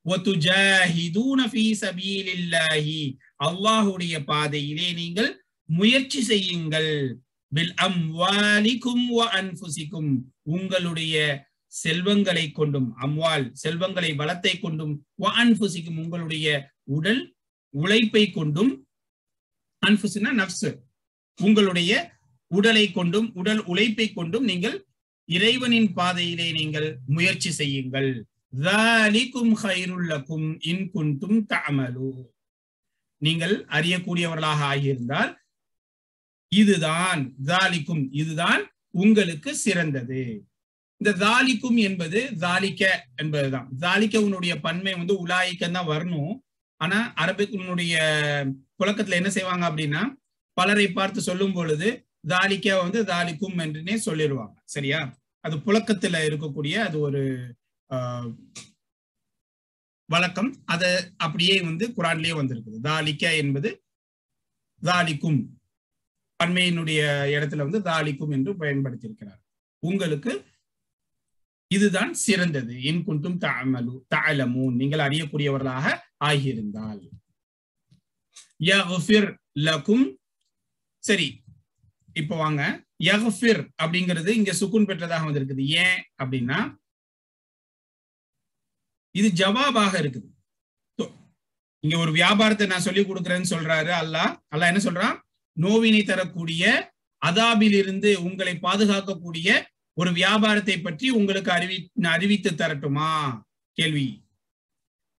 S1: வ துஜாஹிதூன ஃபீ சபீலில்லாஹி, அல்லாஹ்வுடைய பாதையிலே நீங்கள் முயற்சி செய்யுங்கள். பில் அம்வாலிக்கும் வ அன்ஃபுசிக்கும், உங்களுடைய செல்வங்களை கொண்டும், அம்வால் செல்வங்களை வளத்தை கொண்டும், வ அன்ஃபுசிக்கும் உங்களுடைய உடல் உழைப்பை கொண்டும், அன்ஃபுஸ்னா நஃப்ஸ், உங்களுடைய உடலை கொண்டும் உடல் உழைப்பை கொண்டும் நீங்கள் இறைவனின் பாதையிலே நீங்கள் முயற்சி செய்யுங்கள். ذَلِكُمْ خَيْرٌ لَكُمْ إِن كُنتُمْ تَعْمَلُونَ, நீங்கள் அறியக்கூடியவர்களாக ஆகியிருந்தால் இதுதான் ذَلِكُمْ, இதுதான் உங்களுக்கு சிறந்தது. இந்த ذَلِكُمْ என்பது ذَلِكَ என்பதுதான். ذَلِكَவுடைய பன்மை உலாயிக்கன்னு தான் வரணும். ஆனா அரபிக்குடைய புழக்கத்துல என்ன செய்வாங்க அப்படின்னா, பலரை பார்த்து சொல்லும் பொழுது ذَلِكَ ذَلِكُمْ என்றுனே சொல்லிடுவாங்க. சரியா? அது புழக்கத்துல இருக்கக்கூடிய அது ஒரு வழக்கம். அது அப்படியே குரான்லயே வந்திருக்குது. ذَلِكَ என்பது ذَلِكُمْ பன்மையினுடைய இடத்துல ذَلِكُمْ என்று பயன்படுத்தியிருக்கிறார். உங்களுக்கு இதுதான் சிறந்தது. இன் குன்தும் தஅலமூன், நீங்கள் அறியக்கூடியவர்களாக ஆகியிருந்தால். யக்ஃபிர் லகும், சரி இப்போ வாங்க, யக்ஃபிர் அப்படிங்கிறது இங்க சுக்குன் பெற்றதாக வந்திருக்குது. ஏன் அப்படின்னா இது ஜவாபாக இருக்குது. இங்க ஒரு வியாபாரத்தை நான் சொல்லி கொடுக்குறேன்னு சொல்றாரு அல்லாஹ் என்ன சொல்றான்? நோவினை தரக்கூடிய அதாபில் இருந்து உங்களை பாதுகாக்கக்கூடிய ஒரு வியாபாரத்தை பற்றி உங்களுக்கு அறிவித்து தரட்டுமா? கேள்வி.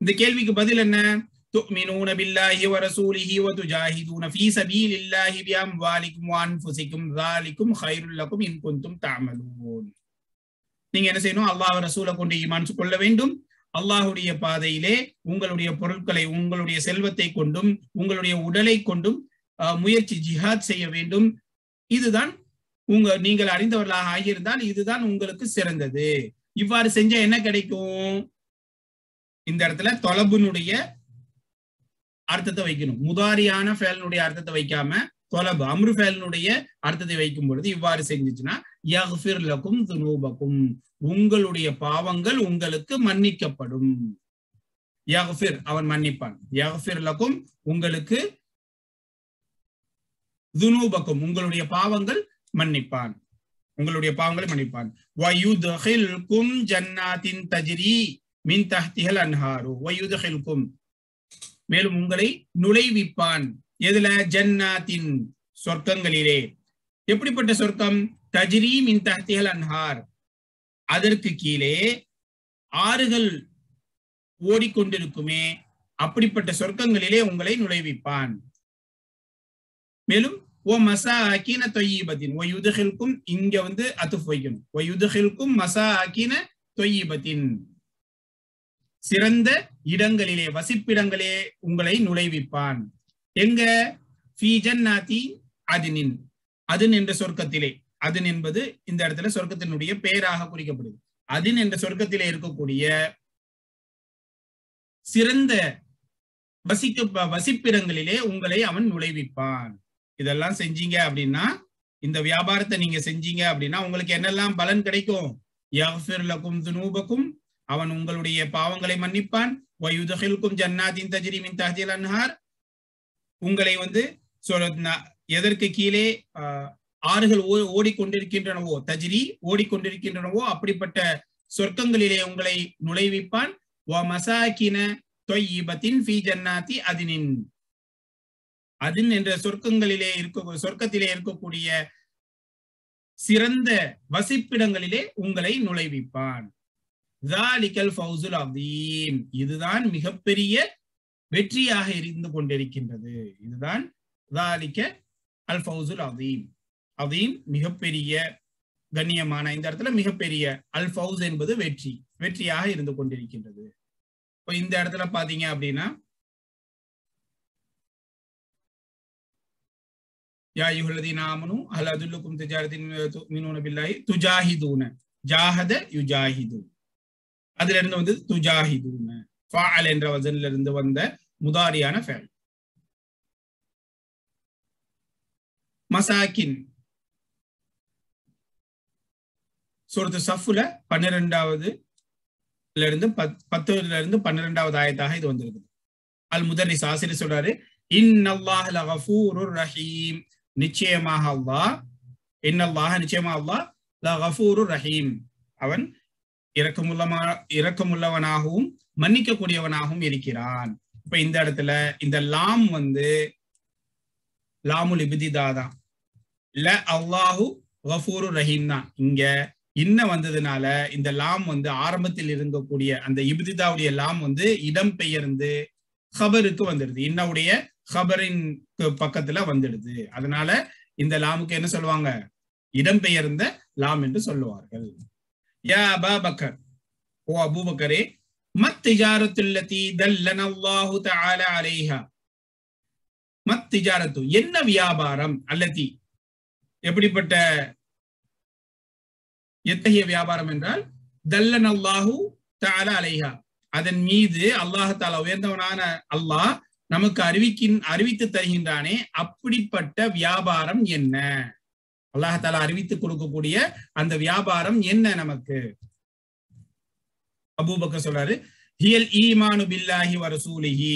S1: இந்த கேள்விக்கு பதில் என்ன? துமினூன பில்லாஹி வ ரசூலிஹி வ துஜாஹிதூன ஃபீ சபீலில்லாஹி பிஅம்வாலிக்கும் வ அன்ஃபுசிக்கும் ذَلِكُمْ خَيْرٌ لَكُمْ إِن كُنتُمْ تَعْمَلُونَ. நீங்க என்ன செய்யணும்? அல்லாஹ் ரசூலை கொண்டு ஈமான் கொள்ள வேண்டும். அல்லாஹ்வுடைய பாதையிலே உங்களுடைய பொருட்களை, உங்களுடைய செல்வத்தை கொண்டும் உங்களுடைய உடலை கொண்டும் முயற்சி ஜிஹாத் செய்ய வேண்டும். இதுதான் நீங்கள் அறிந்தவர்களாக ஆகியிருந்தால் இதுதான் உங்களுக்கு சிறந்தது. இவ்வாறு செஞ்சா என்ன கிடைக்கும்? இந்த இடத்துல தொலபுனுடைய அர்த்தத்தை வைக்கணும். முதாரியான ஃபேலனுடைய அர்த்தத்தை வைக்காம தொலபு அம்ரு ஃபேலனுடைய அர்த்தத்தை வைக்கும் பொழுது இவ்வாறு செஞ்சுச்சுன்னா யக்ஃபிர் லகும் துனூபகும், உங்களுடைய பாவங்கள் உங்களுக்கு மன்னிக்கப்படும். யக்ஃபிர் அவன் மன்னிப்பான். யக்ஃபிர் லகும் உங்களுக்கு, துனூபகும் உங்களுடைய பாவங்கள் மன்னிப்பான், உங்களுடைய பாவங்களை மன்னிப்பான். வயுத்ஹில்கும் ஜன்னாத்தின் தஜ்ரி மின் தஹ்திஹல் அன்ஹாரு, வயுத்ஹில்கும் மேலும் உங்களை நுழைவிப்பான். எதுல? ஜன்னாத்தின் சொர்க்கங்களிலே. எப்படிப்பட்ட சொர்க்கம்? தஜ்ரி மின் தஹ்திஹல் அன்ஹார், அதற்கு கீழே ஆறுகள் ஓடிக்கொண்டிருக்குமே, அப்படிப்பட்ட சொர்க்கங்களிலே உங்களை நுழைவிப்பான். மேலும் ஓ மசாகின தொய்யிபத்தின், ஓ யுதுகில்கும் இங்க அத்துஃப் வைக்கணும். ஓ யுதுகில்கும் மசாகின தொய்யிபத்தின், சிறந்த இடங்களிலே, வசிப்பிடங்களே உங்களை நுழைவிப்பான். எங்க? ஃபீ ஜன்னாத்தி அதினின், அதின் என்ற சொர்க்கத்திலே. அதின் என்பது இந்த இடத்துல சொர்க்கத்தினுடைய பெயராக குறிக்கப்படுது. அதின் என்ற சொர்க்கத்திலே இருக்கக்கூடிய சிறந்த வசிப்பிடங்களிலே உங்களை அவன் நுழைவிப்பான். இதெல்லாம் செஞ்சீங்க அப்படின்னா, இந்த வியாபாரத்தை நீங்க செஞ்சீங்க அப்படின்னா உங்களுக்கு என்னெல்லாம் பலன் கிடைக்கும்? யக்ஃபிர் லகும் துனூபகும், அவன் உங்களுடைய பாவங்களை மன்னிப்பான். வயுத்ஹில்கும் ஜன்னாத்தின் தஜ்ரி மின் தஹ்திஹல் அன்ஹார், உங்களை எதற்கு கீழே ஆறுகள் ஓடிக்கொண்டிருக்கின்றனவோ, தஜ்ரி ஓடிக்கொண்டிருக்கின்றனவோ அப்படிப்பட்ட சொர்க்கங்களிலே உங்களை நுழைவிப்பான். வ மசாகின தொய்யிபத்தின் ஃபீ ஜன்னாத்தி அதினின், அதின் என்ற சொர்க்கத்திலே இருக்கக்கூடிய சிறந்த வசிப்பிடங்களிலே உங்களை நுழைவிப்பான். ஜாலிகல் ஃபௌசுல் அதீம், இதுதான் மிகப்பெரிய வெற்றியாக இருந்து கொண்டிருக்கின்றது. இதுதான் ஜாலிக அல் ஃபௌசுல் அதீம். அதீம் மிகப்பெரிய கண்ணியமான, இந்த இடத்துல மிகப்பெரிய, அல் ஃபௌஸ் என்பது வெற்றி, வெற்றியாக இருந்து கொண்டிருக்கின்றது. இப்போ இந்த இடத்துல பாத்தீங்க அப்படின்னா யா அய்யுஹல்லதீன ஆமனூ ஹல் அதுல்லுக்கும் திஜாரத்தின் துமினூன பில்லாஹி துஜாஹிதூன, ஜாஹத யுஜாஹிது, அதுல இருந்து வந்து துஜாஹிதூன, ஃபஅல் என்ற வஸன்ல இருந்து வந்த முதாரியான ஃபஅல். மசாக்கின் சூரத்து ஸஃப்ல 12வது இருந்து 10ல இருந்து 12வது ஆயத்தாக இது வந்திருக்குது. அல் முதர்ரிஸ் ஆசிரியர் சொல்றாரு, இன்னல்லாஹ லகஃபூருர் ரஹீம், நிச்சயமாக அல்லாஹ், இன்னல்லாஹ நிச்சயமாக அல்லாஹ், லகஃபூருர் ரஹீம், அவன் இரக்கமுள்ளவனாகவும் மன்னிக்கக்கூடியவனாகவும் இருக்கிறான். இப்ப இந்த இடத்துல இந்த லாம் வந்து லாமுல் இப்திதா தான், ல அல்லாஹு கஃபூருர் ரஹீம் தான். இங்க இன்ன வந்ததுனால இந்த லாம் வந்து ஆரம்பத்தில் இருக்கக்கூடிய அந்த இப்திதாவுடைய லாம் வந்து இடம் பெயர்ந்து ஹபருக்கு வந்துடுது, இன்னவுடைய ஹபரின் பக்கத்துல வந்துடுது. அதனால இந்த லாமுக்கு என்ன சொல்லுவாங்க, இடம்பெயர்ந்த லாம் என்று சொல்லுவார்கள். யா அபா பக்கர், ஓ அபூபக்கரே, மத் திஜாரத்துல்லதி தல்லனல்லாஹு தஆலா அலைஹா, மத் திஜாரத்து என்ன வியாபாரம், அல்லதி எப்படிப்பட்ட எத்தகைய வியாபாரம் என்றால், தல்லனல்லாஹு தஆலா அலைஹா, அதன் மீது அல்லாஹ் தஆலா உயர்ந்தவனான அல்லாஹ் நமக்கு அறிவித்து தருகின்றானே, அப்படிப்பட்ட வியாபாரம் என்ன, அல்லாஹ் தஆலா அறிவித்து கொடுக்கக்கூடிய அந்த வியாபாரம் என்ன நமக்கு. அபூபக்கர் சொல்றாரு, ஹியல் ஈமானு பில்லாஹி வ ரசூலிஹி,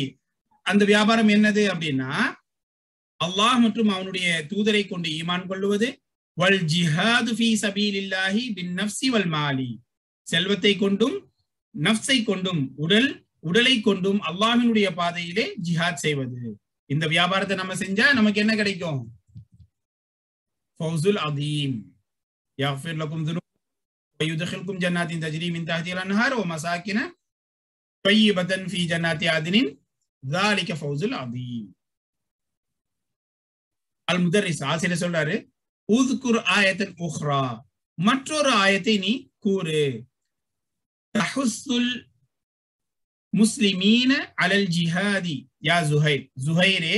S1: அந்த வியாபாரம் என்னது அப்படின்னா, அல்லாஹ் மற்றும் அவனுடைய தூதரை கொண்டு ஈமான் கொள்ளுவது, வல் ஜிஹாது ஃபீ சபீலில்லாஹி பின் நஃப்ஸி வல் மாலி, செல்வத்தை கொண்டும் நஃப்ஸை கொண்டும் உடலை கொண்டும் அல்லாஹ்வினுடைய பாதையிலே ஜிஹாத் செய்வது. இந்த வியாபாரத்தை நம்ம செஞ்சா நமக்கு என்ன கிடைக்கும், ஃபௌசுல் அதீம், யஃபிர் லகும் துனூப் வ யுத்கிலுக்கும் ஜன்னாத்தின் தஜ்ரி மின் தஹ்திஹா அன்ஹார் வ மசாகின தய்யிபத்தன் ஃபீ ஜன்னாத்தி அத்னின் ذلك ஃபௌசுல் அதீம். அல் முதர்ரிஸ் ஆசிரியர் சொல்றாரு, உذ்குர் ஆயத்தன் உக்ரா, மற்றொரு ஆயத்தை நீ கூறு, தஹுஸ்ஸுல் முஸ்லிமீன அலல் ஜிஹாதி யா ஜுஹைர், ஜுஹைரே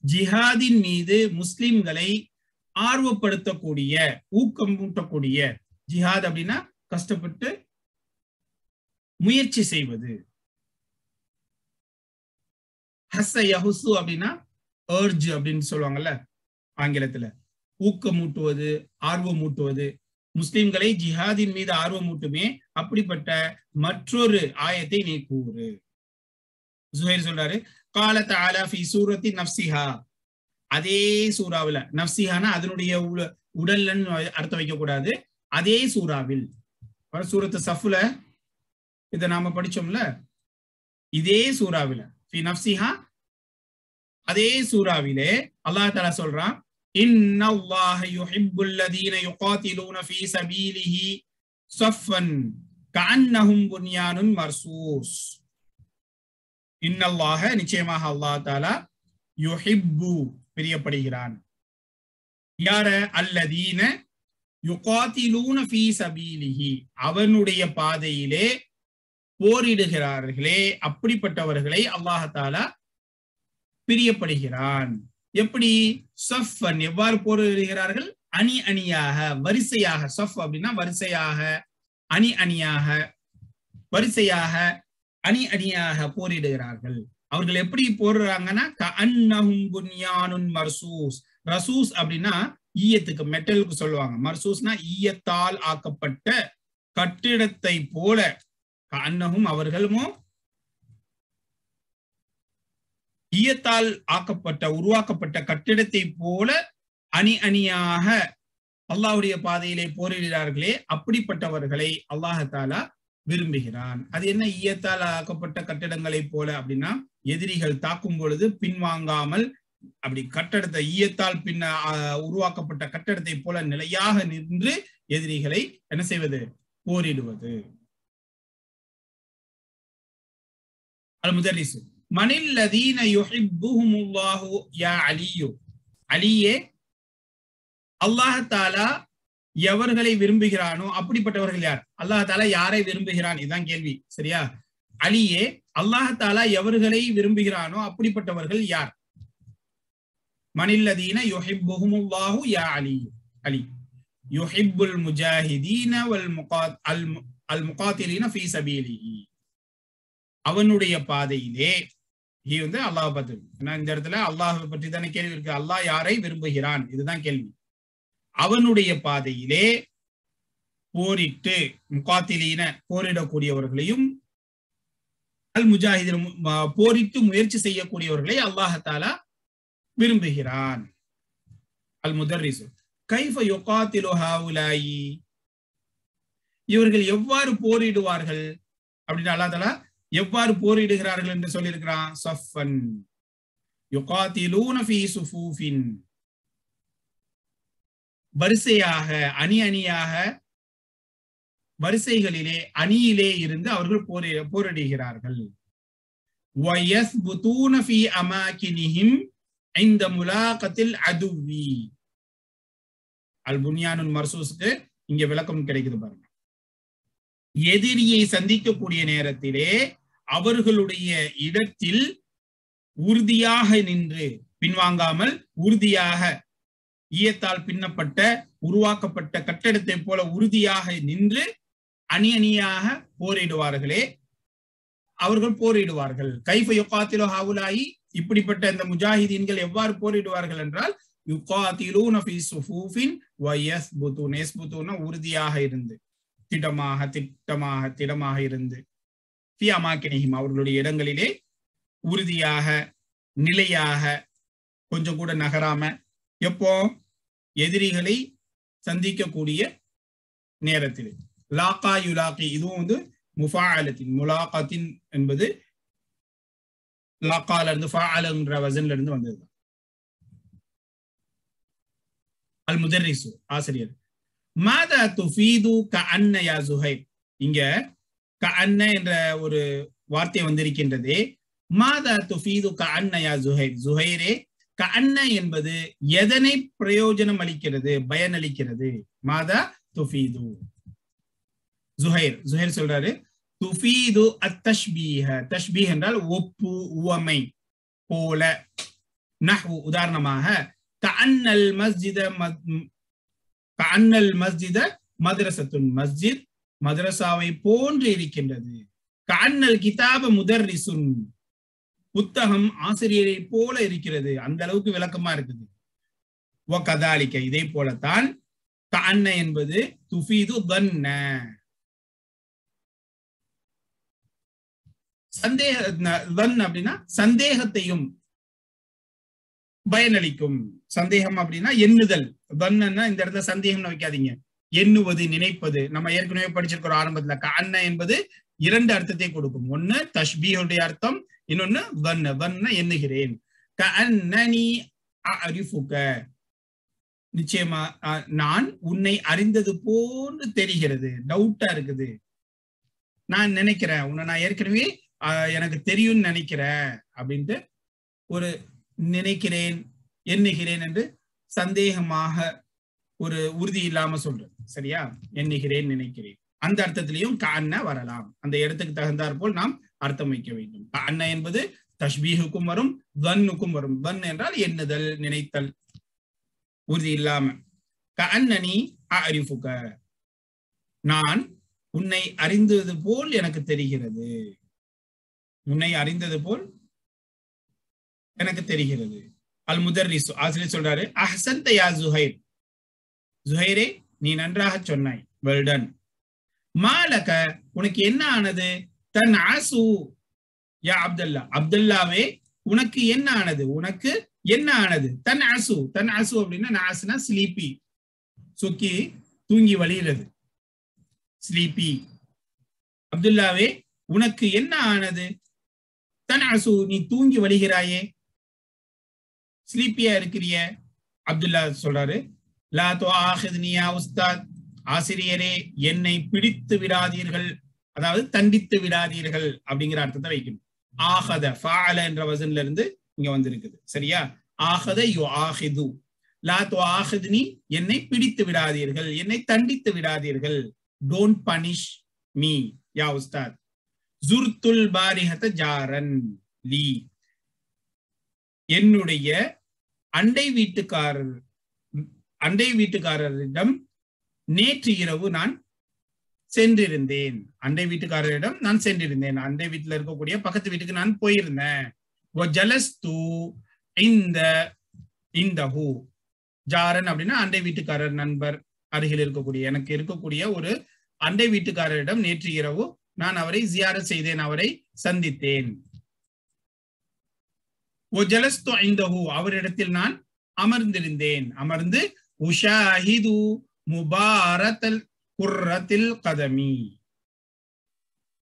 S1: ஜிஹாதின் மீது முஸ்லிம்களை ஆர்வப்படுத்தக்கூடிய, ஊக்கமூட்டக்கூடிய, ஜிஹாத் அப்படின்னா கஷ்டப்பட்டு முயற்சி செய்வது, ஹஸ்ஸ யஹுஸ்ஸு அப்படின்னா அர்ஜ் அப்படின்னு சொல்லுவாங்கல்ல ஆங்கிலத்துல, ஊக்கமூட்டுவது, ஆர்வமூட்டுவது, முஸ்லிம்களை ஜிஹாதின் மீது ஆர்வமூட்டுமே, அப்படிப்பட்ட மற்றொரு ஆயத்தை நீ கூறு. ஜுஹைர் சொல்றாரு, கால தஆலா ஃபீ சூரத்தி நஃப்ஸிஹா, அதே சூறாவில், நஃப்ஸிஹானா அதனுடைய உடல்ன்னு அர்த்தம் வைக்க கூடாது, அதே சூறாவில், சூரத்து ஸஃப்ல இதை நாம படிச்சோம்ல, இதே சூறாவில் ஃபீ நஃப்ஸிஹா, அதே சூறாவிலே அல்லாஹ் தஆலா சொல்றான், இன்னல்லாஹ யுஹிப்புல் லதீன யுகாத்திலூன ஃபீ சபீலிஹி ஸஃபன் கஅன்னஹும் புன்யானுன் மர்சூஸ். இன்னல்லாஹ நிச்சயமாக அல்லாஹ் தஆலா யுஹிப்பு பிரியப்படுகிறான், யார, அல்லதீன யுகாத்திலூன ஃபீ சபீலிஹி, அவனுடைய பாதையிலே போரிடுகிறார்களே, அப்படிப்பட்டவர்களை அல்லாஹ் தஆலா பிரியப்படுகிறான். எப்படி, சஃபன் எவ்வாறு போரிடுகிறார்கள், அணி அணியாக, வரிசையாக, சஃப் அப்படின்னா வரிசையாக, அணி அணியாக, வரிசையாக, அணி அணியாக போரிடுகிறார்கள். அவர்கள் எப்படி போடுறாங்கன்னா, கஅன்னஹும் புன்யானுன் மர்சூஸ், ரசூஸ் அப்படின்னா ஈயத்துக்கு, மெட்டலுக்கு சொல்லுவாங்க, மர்சூஸ்னா ஈயத்தால் ஆக்கப்பட்ட கட்டிடத்தை போல, கஅன்னஹும் அவர்களுமோ ஈயத்தால் ஆக்கப்பட்ட உருவாக்கப்பட்ட கட்டிடத்தை போல அணி அணியாக அல்லாஹ்வுடைய பாதையிலே போரிடுகிறார்களே, அப்படிப்பட்டவர்களை அல்லாஹ் தஆலா விரும்புகிறான். அது என்ன ஈயத்தால் ஆக்கப்பட்ட கட்டிடங்களை போல அப்படின்னா, எதிரிகள் தாக்கும் பொழுது பின்வாங்காமல் அப்படி கட்டடத்தை ஈயத்தால் உருவாக்கப்பட்ட கட்டடத்தை போல நிலையாக நின்று எதிரிகளை என்ன செய்வது, போரிடுவது. அல் முதர்ரிஸ் மனில் லதீன யுஹிப்புஹுமுல்லாஹு யா அலியு அலியே அல்லாஹ் தஆலா எவர்களை விரும்புகிறானோ அப்படிப்பட்டவர்கள் யார்? அல்லாஹ் தஆலா யாரை விரும்புகிறான்? இதுதான் கேள்வி. சரியா? அலியே அல்லாஹ் தஆலா எவர்களை விரும்புகிறானோ அப்படிப்பட்டவர்கள் யார்? மனில்லதீன யுஹிப்புஹுமுல்லாஹு யா அலி அலி யுஹிப்புல் முஜாஹிதீன வல் முகாத்திலீன ஃபீ சபீலிஹி அவனுடைய பாதையிலே அல்லாஹ் பத்தி இந்த இடத்துல அல்லாஹ் பற்றி தானே கேள்வி இருக்கு. அல்லாஹ் யாரை விரும்புகிறான்? இதுதான் கேள்வி. அவனுடைய பாதையிலே போரிட்டு முகாத்திலீன போரிடக்கூடியவர்களையும் அல் முஜாஹிதீன் போரிட்டு முயற்சி செய்யக்கூடியவர்களை அல்லாஹ் தஆலா விரும்புகிறான். அல் முதர்ரிஸ் கைஃப யுகாத்திலு ஹாஉலாயி இவர்கள் எவ்வாறு போரிடுவார்கள் அப்படின்னு அல்லாஹ் தஆலா எவ்வாறு போரிடுகிறார்கள் என்று சொல்லியிருக்கிறான். சஃபன் யுகாத்திலூன ஃபீ சுஃபூஃபின் வரிசையாக அணி அணியாக வரிசைகளிலே அணியிலே இருந்து அவர்கள் போரிடுகிறார்கள். வயஸ்புதூன ஃபீ அமாகினிஹிம் இந்த முலாகத்தில் அதுவி அல் புன்யானுல் மர்சூஸ்க்கு இங்க விளக்கம் கிடைக்குது பாருங்க. எதிரியை சந்திக்கக்கூடிய நேரத்திலே அவர்களுடைய இடத்தில் உறுதியாக நின்று பின்வாங்காமல் உறுதியாக ஈயத்தால் பின்னப்பட்ட உருவாக்கப்பட்ட கட்டடத்தை போல உறுதியாக நின்று அணி அணியாக போரிடுவார்களே அவர்கள் போரிடுவார்கள். கைஃப யுகாத்திலு ஹாஉலாயி இப்படிப்பட்ட இந்த முஜாஹிதீன்கள் எவ்வாறு போரிடுவார்கள் என்றால் யுகாத்திலூன ஃபீ சுஃபூஃபின் வ யஸ்புதூன யஸ்புதூன உறுதியாக இருந்து திடமாக இருந்து ஃபீ அமாகினிஹிம் அவர்களுடைய இடங்களிலே உறுதியாக நிலையாக கொஞ்சம் கூட நகராம எப்போ எதிரிகளை சந்திக்கக்கூடிய நேரத்தில் லாகா யுலாகி இதுவும் முஃபாஅலத்தின் முலாகத்தின் என்பது லாகால இருந்து ஃபஅலன்ற வஸன்ல இருந்து வந்தது. அல் முதர்ரிஸ் ஆசிரியர் மாதா துஃபீது கஅன்ன யா ஸுஹைர் இங்க கஅன்ன என்ற ஒரு வார்த்தை வந்திருக்கின்றது. மாதா துஃபீது கஅன்ன யா ஸுஹைர் ஸுஹைரே கஅன்ன என்பது எதனை பிரயோஜனம் அளிக்கிறது பயனளிக்கிறது. மாதா துஃபீது ஸுஹைர் சொல்றாரு துஃபீது அத்தஷ்பீஹ தஷ்பீஹ் என்றால் ஒப்பு உவமை போல. நஹ்வு உதாரணமாக கஅன்னல் மஸ்ஜித மதரசத்துன் மஸ்ஜித் மதரசாவை போன்று இருக்கின்றது. கஅன்னல் கிதாப முதர்ரிசுன் புத்தகம் ஆசிரியரை போல இருக்கிறது. அந்த அளவுக்கு விளக்கமா இருக்குது. வகதாலிக இதே போலத்தான் கஅன்ன என்பது துஃபீது தன்ன அப்படின்னா சந்தேகத்தையும் பயனளிக்கும். சந்தேகம் அப்படின்னா எண்ணுதல். தன்னா இந்த இடத்துல சந்தேகம் வைக்காதீங்க, எண்ணுவது நினைப்பது. நம்ம ஏற்கனவே படிச்சிருக்கிறோம் ஆரம்பத்துல. கஅன்ன என்பது இரண்டு அர்த்தத்தை கொடுக்கும். ஒன்னு தஷ்பீஹுடைய அர்த்தம், இன்னொன்னு வன்ன எண்ணுகிறேன். கஅன்னனி அஅரிஃபுக நிச்சயமா நான் உன்னை அறிந்தது போன்று தெரிகிறது. டவுட்டா இருக்குது, நான் நினைக்கிறேன் உன்னை நான் ஏற்கனவே எனக்கு தெரியும்னு நினைக்கிறேன் அப்படின்ட்டு ஒரு நினைக்கிறேன் எண்ணுகிறேன் என்று சந்தேகமாக ஒரு உறுதி இல்லாம சொல்றது. சரியா? எண்ணுகிறேன் நினைக்கிறேன் அந்த அர்த்தத்திலையும் கஅன்ன வரலாம். அந்த இடத்துக்கு தகுந்தாற் போல் நாம் அர்த்தம் வைக்க வேண்டும். கஅன்ன என்பது தஷ்பீஹுக்கும் வரும், வன்னுக்கும் வரும். வன் என்றால் எண்ணுதல் நினைத்தல் உறுதி இல்லாம. கஅன்னனி அஅரிஃபுக நான் உன்னை அறிந்தது போல் எனக்கு தெரிகிறது. உன்னை அறிந்தது போல் எனக்கு தெரிகிறது. அல் முதர்ரிஸ் ஆசிரியர் சொல்றாரு அஹ்சன்த யா ஸுஹைர் ஸுஹைரே நீ நன்றாக சொன்னாய், வெல் டன். மாலக உனக்கு என்ன ஆனது? தன் ஆசு யா அப்துல்லா அப்துல்லாவே உனக்கு என்ன ஆனது? உனக்கு என்ன ஆனது? தன் ஆசு அப்படின்னா நாசுனா ஸ்லீப்பி, சொக்கி தூங்கி வழிகிறது, ஸ்லீப்பி. அப்துல்லாவே உனக்கு என்ன ஆனது? தன் ஆசு நீ தூங்கி வழிகிறாயே, ஸ்லீப்பியா இருக்கிறிய. அப்துல்லா சொல்றாரு லா துஆஹித்னி யா உஸ்தாத் ஆசிரியரே என்னை பிடித்து விடாதீர்கள், அதாவது தண்டித்து விடாதீர்கள் அப்படிங்கிற அர்த்தத்தை வைக்கணும். ஆகத ஃபஅல என்ற வசன்ல இருந்து இங்க வந்திருக்குது. சரியா? ஆகத யுஆஹிது. லா துஆஹிதுனி, என்னை பிடித்து விடாதீர்கள், என்னை தண்டித்து விடாதீர்கள். டோன்ட் பனிஷ் மீ யா உஸ்தாத். ஜுர்துல் பாரிஹத ஜாரன் லீ, என்னுடைய அண்டை வீட்டுக்காரரிடம் நேற்று இரவு நான் சென்றிருந்தேன். அண்டை வீட்டுக்காரரிடம் நான் சென்றிருந்தேன். அண்டை வீட்டுல இருக்கக்கூடிய பக்கத்து வீட்டுக்கு நான் போயிருந்தேன். ஜலஸ்து இந்தஹு. ஜாரன் அப்படின்னா அண்டை வீட்டுக்காரர், நண்பர், அருகில் இருக்கக்கூடிய, எனக்கு இருக்கக்கூடிய ஒரு அண்டை வீட்டுக்காரரிடம் நேற்று இரவு நான் அவரை ஜியாரத் செய்தேன், அவரை சந்தித்தேன். ஜலஸ்து இந்தஹு, அவரிடத்தில் நான் அமர்ந்திருந்தேன். அமர்ந்து உஷாஹிது முபாரத்தல் குர்ரத்தில் கதமி.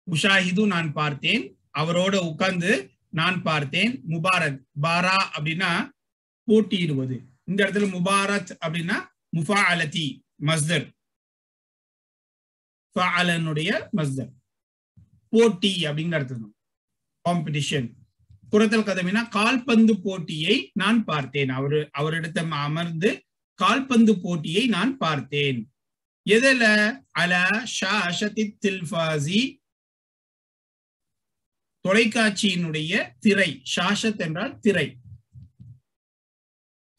S1: உஷாஹிது நான் பார்த்தேன், அவரோட உட்கார்ந்து நான் பார்த்தேன். முபாரத், பாரா அப்படின்னா போட்டியிடுவது. இந்த இடத்துல முபாரத் அப்படின்னா முஃபாஅலதி மஸ்தர், ஃபஅலனுடைய மஸ்தர், போட்டி அப்படிங்கிற அர்த்தம், காம்படிஷன். குரத்தல் கதமினா கால்பந்து போட்டியை நான் பார்த்தேன். அவரிடத்தில் அமர்ந்து கால்பந்து போட்டியை நான் பார்த்தேன். எதுல? அலா ஷாஷத்தி தில்ஃபாசி, தொலைக்காட்சியினுடைய திரை. ஷாஷத் என்றால் திரை,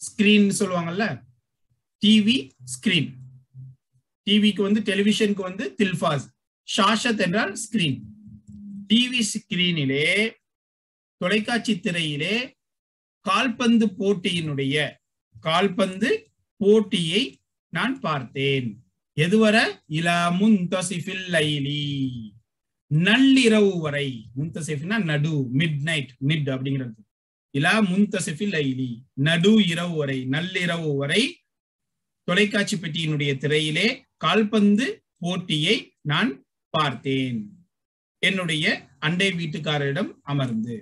S1: ஸ்கிரீன் சொல்லுவாங்கல்ல, டிவி ஸ்கிரீன். டிவிக்கு வந்து, டெலிவிஷனுக்கு வந்து தில்ஃபாஸ். ஷாஷத் என்றால் ஸ்கிரீன். டிவி ஸ்கிரீனிலே, தொலைக்காட்சி திரையிலே கால்பந்து போட்டியை நான் பார்த்தேன். எதுவரை? இலா முன்தசிஃபில் லைலி, நள்ளிரவு வரை. முன்தசிஃப்னா நடு, மிட் நைட், மிட் அப்படிங்கிறது. இலா முன்தசிஃபில் லைலி, நடு இரவு வரை, நள்ளிரவு வரை தொலைக்காட்சி பெட்டியினுடைய திரையிலே கால்பந்து போட்டியை நான் பார்த்தேன், என்னுடைய அண்டை வீட்டுக்காரரிடம் அமர்ந்து.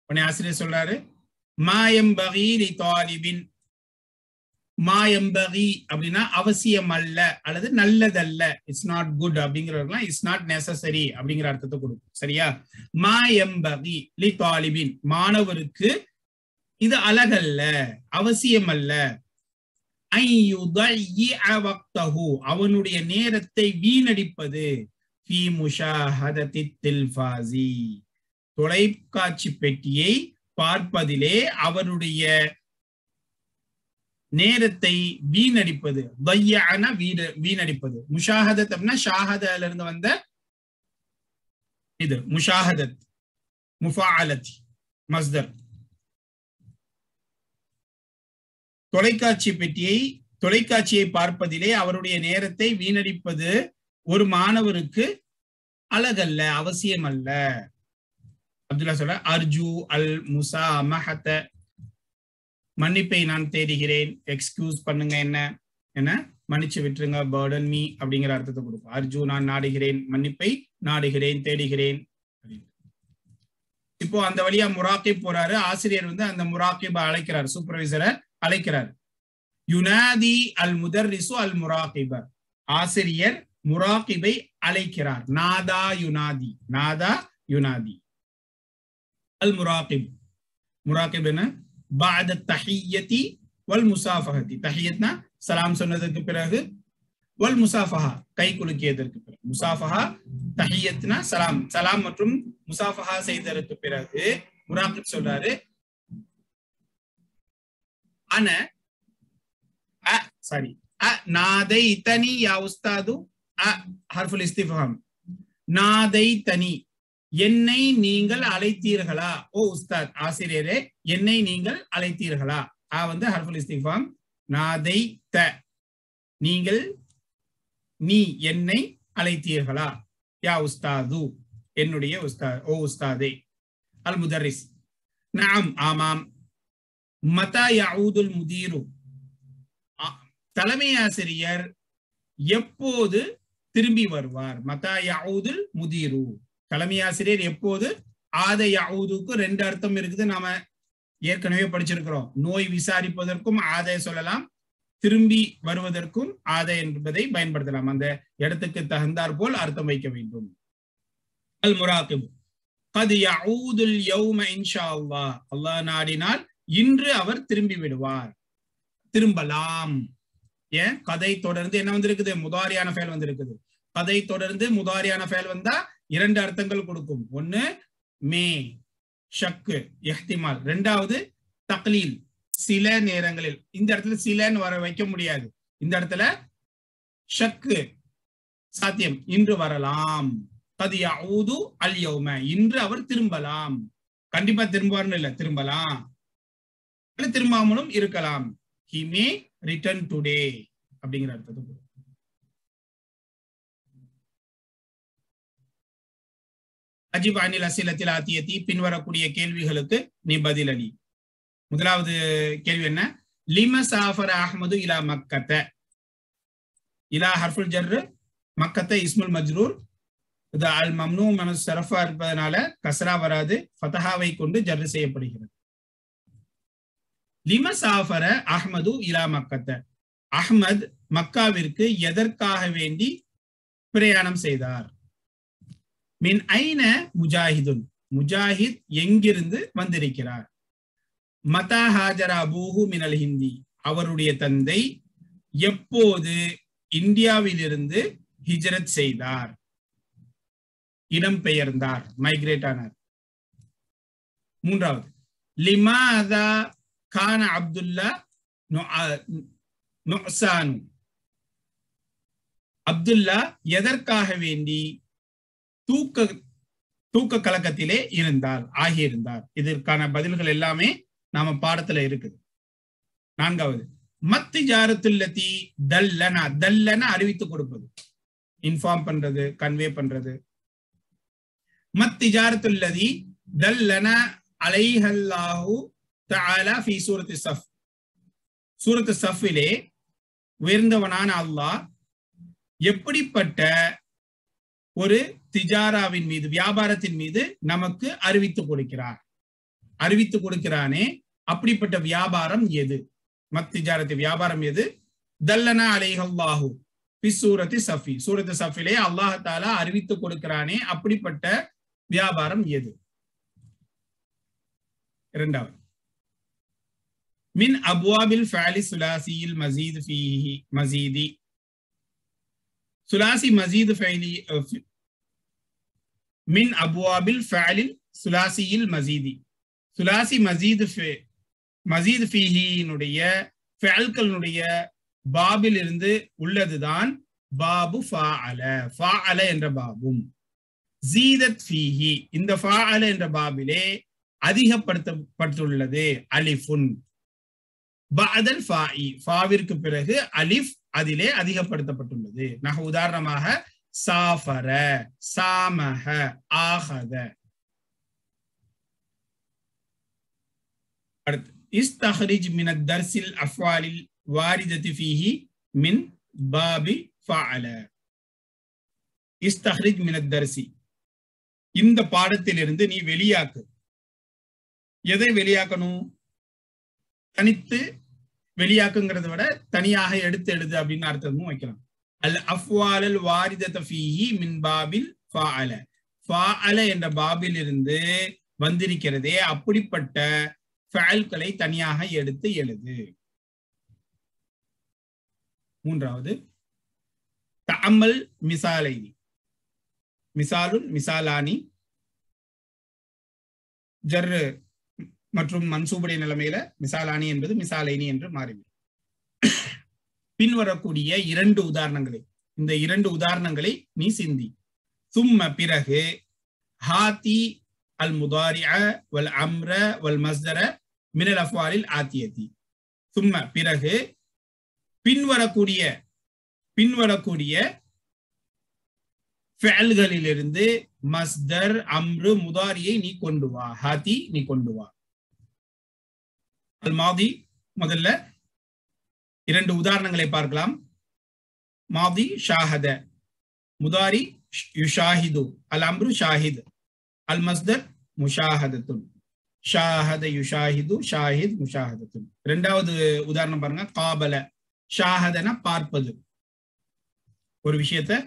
S1: ஆசிரியர் சொல்றாரு, மாயம்பகி லி தாலிபின். மாயம்பகி அப்படின்னா அவசியம் அல்ல அல்லது நல்லதல்ல, இட்ஸ் நாட் குட் அப்படிங்கிறதுலாம் இட்ஸ் நாட் நெசசரி அப்படிங்கிற அர்த்தத்தை கொடுக்கும். சரியா? மாயம்பகி லி தாலிபின், மாணவருக்கு இது அழகல்ல, அவசியம் அல்ல. அவனுடைய நேரத்தை வீணடிப்பது. ஃபீ முஷாஹதத்தி தில்ஃபாசி, தொலைக்காட்சி பெட்டியை பார்ப்பதிலே அவருடைய நேரத்தை வீணடிப்பது. வீணடிப்பது. முஷாஹதத் அப்படின்னா ஷாஹதல இருந்து வந்த இது முஷாஹதத், முஃபாஅலத் மஸ்தர். தொலைக்காட்சியை பார்ப்பதிலே அவருடைய நேரத்தை வீணடிப்பது ஒரு மாணவருக்கு அழகல்ல, அவசியம் அல்ல. அப்துல்லா சொல்ற, அர்ஜு அல் முசாமஹத, மன்னிப்பை நான் தேடுகிறேன். எக்ஸ்கியூஸ் பண்ணுங்க, என்ன மன்னிச்சு விட்டுருங்க. பர்டன் மீ அப்படிங்கிற அர்த்தத்தை கொடுக்கும். அர்ஜு நான் நாடுகிறேன், மன்னிப்பை நாடுகிறேன், தேடுகிறேன். இப்போ அந்த வழியா முராக்கிப் போறாரு. ஆசிரியர் வந்து அந்த முராக்கிபை அழைக்கிறார், சூப்பர்வைசரை அழைக்கிறார். யுனாதி அல் முதர்ரிசு அல் முராக்கிப, ஆசிரியர் முராக்கிபை அழைக்கிறார். நாதா யுனாதி, நாதா யுனாதி. அல் முராக்கிப், முராக்கிப் என்ன? بعد التحية والمصافحة. தஹியத்னா சலாம் சொன்னதற்கு பிறகு, வல் முசாஃபஹா கை குலுக்கியதற்கு பிறகு. முசாஃபஹா, தஹியத்னா சலாம், சலாம் மற்றும் முசாஃபஹா செய்ததற்கு பிறகு முராக்கிப் சொல்றாரு, நாதைதனி யா உஸ்தாது. ஹர்ஃபுல் இஸ்திஃபாம். நாதைதனி, என்னை நீங்கள் அழைத்தீர்களா ஓ உஸ்தாத், ஆசிரியரே என்னை நீங்கள் அழைத்தீர்களா. வந்து ஹர்ஃபுல் இஸ்திஃபாம். நாதைத, நீங்கள், நீ என்னை அழைத்தீர்களா. யா உஸ்தாது, என்னுடைய உஸ்தாத், ஓ உஸ்தாதே. அல் முதர்ரிஸ். நஅம், ஆமாம். மதா யஊதுல் முதீரு, தலைமை ஆசிரியர் எப்போது திரும்பி வருவார். மதா யஊதுல் முதீரு, தலைமை ஆசிரியர் எப்போது. ஆத யஊதுக்கு ரெண்டு அர்த்தம் இருக்குது, நாம ஏற்கனவே படிச்சிருக்கிறோம். நோய் விசாரிப்பதற்கும் ஆதை சொல்லலாம், திரும்பி வருவதற்கும் ஆதை என்பதை பயன்படுத்தலாம். அந்த இடத்துக்கு தகுந்தாற் போல் அர்த்தம் வைக்க வேண்டும். அல் முராக்கிப், கத் யஊதுல் யௌம இன்ஷா அல்லாஹ், அல்லாஹ் நாடினால் இன்று அவர் திரும்பி விடுவார், திரும்பலாம். ஏன் கதை தொடர்ந்து என்ன வந்திருக்குது, முதாரியான ஃபெயல் வந்திருக்குது. கதை தொடர்ந்து முதாரியான ஃபெயல் வந்தா இரண்டு அர்த்தங்கள் கொடுக்கும். ஒன்னு மே ஷக்கு இஹ்திமால், இரண்டாவது தக்லீல் சில நேரங்களில். இந்த இடத்துல சிலன்னு வர வைக்க முடியாது, இந்த இடத்துல ஷக்கு சாத்தியம், இன்று வரலாம். கத் யஊது அல் யௌம, இன்று அவர் திரும்பலாம். கண்டிப்பா திரும்புவார்னு இல்ல, திரும்பலாம், திரும்பாமலும் இருக்கலாம். he may return today அப்படிங்கிற அர்த்தத்தை. அஜிப் அனில் அசிலத்தில் ஆத்தியத்தி, பின்வரக்கூடிய கேள்விகளுக்கு நீ பதிலளி. முதலாவது கேள்வி என்ன, லிம சாஃபர் அஹ்மது இலா மக்கத்த. இலா ஹர்ஃபுல் ஜர்ர், மக்கத்த இஸ்முல் மஜ்ரூர். இது அல் மம்னூ மினஸ் ஸரஃபா இருப்பதனால கஸ்ரா வராது, ஃபதஹாவை கொண்டு ஜர்ர் செய்யப்படுகிறது. லிம சாஃபர அஹ்மது இலா மக்கத்த, அஹ்மத் மக்காவிற்கு எதற்காக வேண்டி பிரயாணம் செய்தார். மின் ஐன முஜாஹிதுன், முஜாஹித் எங்கிருந்து வந்திருக்கிறார். மதா ஹாஜரா அபூஹு மினல் ஹிந்தி, அவருடைய தந்தை எப்போது இந்தியாவிலிருந்து ஹிஜ்ரத் செய்தார், இடம்பெயர்ந்தார், மைக்ரேட் ஆனார். மூன்றாவது, லிமாதா கான அப்துல்லா நுஅசானு, அப்துல்லா எதற்காக வேண்டி தூக்க கலக்கத்திலே இருந்தார், ஆகியிருந்தார். இதற்கான பதில்கள் எல்லாமே நாம பாடத்துல இருக்குது. நான்காவது, மத்திஜாரத்துல்லதி தல்லனா, தல்லனா அறிவித்து கொடுப்பது, இன்ஃபார்ம் பண்றது, கன்வே பண்றது. மத்திஜாரத்துல்லதி தல்லனா அலைஹல்லாஹு தஆலா ஃபீ சூரத்தி ஸஃப், சூரத்து ஸஃபிலே உயர்ந்தவனான அல்லாஹ் எப்படிப்பட்ட ஒரு திஜாராவின் மீது, வியாபாரத்தின் மீது நமக்கு அறிவித்து கொடுக்கிறார். அறிவித்து கொடுக்கிறானே, அப்படிப்பட்ட வியாபாரம் எது? மத்திஜாரத்து வியாபாரம் எது? தல்லனா அலைஹல்லாஹு ஃபீ சூரத்தி ஸஃபி, சூரத்து ஸஃபிலே அல்லாஹ் தஆலா அறிவித்து கொடுக்கிறானே, அப்படிப்பட்ட வியாபாரம் எது? இரண்டாவது, மின் அப்வாபில் ஃபஅலி சுலாசியில் மஸீத் ஃபீஹி மஸீதி, சுலாசி மஸீத் ஃபஅலி மின் அப்வாபில் ஃபஅலில் சுலாசியில் மஸீதி, சுலாசி மஸீத் ஃபீஹினுடைய ஃபஅல்களுடைய பாபில் இருந்து உள்ளதுதான் பாபு ஃபஅல, ஃபஅல என்ற பாபும். ஜீதத் ஃபீஹி, இந்த ஃபஅல என்ற பாபிலே அதிகப்படுத்தப்பட்டுள்ளது அலிஃபுன் பஅதல் ஃபாஇ, ஃபாவிற்கு பிறகு அலிஃப் அதிலே அதிகப்படுத்தப்பட்டுள்ளது. உதாரணமாக சாஃபர, சாமஹ, ஆஹத. அடுத்து, இஸ்தஹ்ரிஜ் மின் அத்-தர்ஸில் அஃவாலில் வாரிதத்தி ஃபீஹி மின் பாபி ஃபஅல. இஸ்தஹ்ரிஜ் மின் அத்-தர்ஸி, இந்த பாடத்திலிருந்து நீ வெளியாக்கு. எதை வெளியாக்கணும்? தனித்து வெளியாக்குங்கிறத விட தனியாக எடுத்து எழுது அப்படின்னு அர்த்தமும் வைக்கலாம். அல் அஃவாலல் வாரிதத ஃபீஹி மின் பாபில் ஃபஅல, ஃபஅல என்ற பாபில் இருந்து வந்திருக்கிறதே அப்படிப்பட்ட ஃபஅல்களை தனியாக எடுத்து எழுது. மூன்றாவது, தஅம்மல் மிசாலைனி, மிசாலுன் மிசாலானி, ஜர்ரு மற்றும் மன்சூபுடைய நிலைமையில மிசாலானி என்பது மிசாலைனி என்று மாறிவிடும். பின்வரக்கூடிய இரண்டு உதாரணங்களை, இந்த இரண்டு உதாரணங்களை நீ சிந்தி. சும்ம பிறகு, ஹாத்தி அல் முதாரிஅ வல் அம்ர வல் மஸ்தர மினல் அஃவாலில் ஆத்தியதி. சும்ம பிறகு, பின்வரக்கூடிய ஃபஅல்களிலிருந்து மஸ்தர், அம்ரு, முதாரியை நீ கொண்டு வா, ஹாத்தி நீ கொண்டு வா. அல் மாதி, முதல்ல இரண்டு உதாரணங்களை பார்க்கலாம். மாதி ஷாஹத, முதாரி யுஷாஹிது, அல் அம்ரு ஷாஹித், அல் மஸ்தர் முஷாஹதத்துன், ஷாஹத யுஷாஹிது, ஷாஹித் முஷாஹதத்துன். இரண்டாவது உதாரணம் பாருங்க, காபல, ஷாஹதன பார்ப்பது, ஒரு விஷயத்தை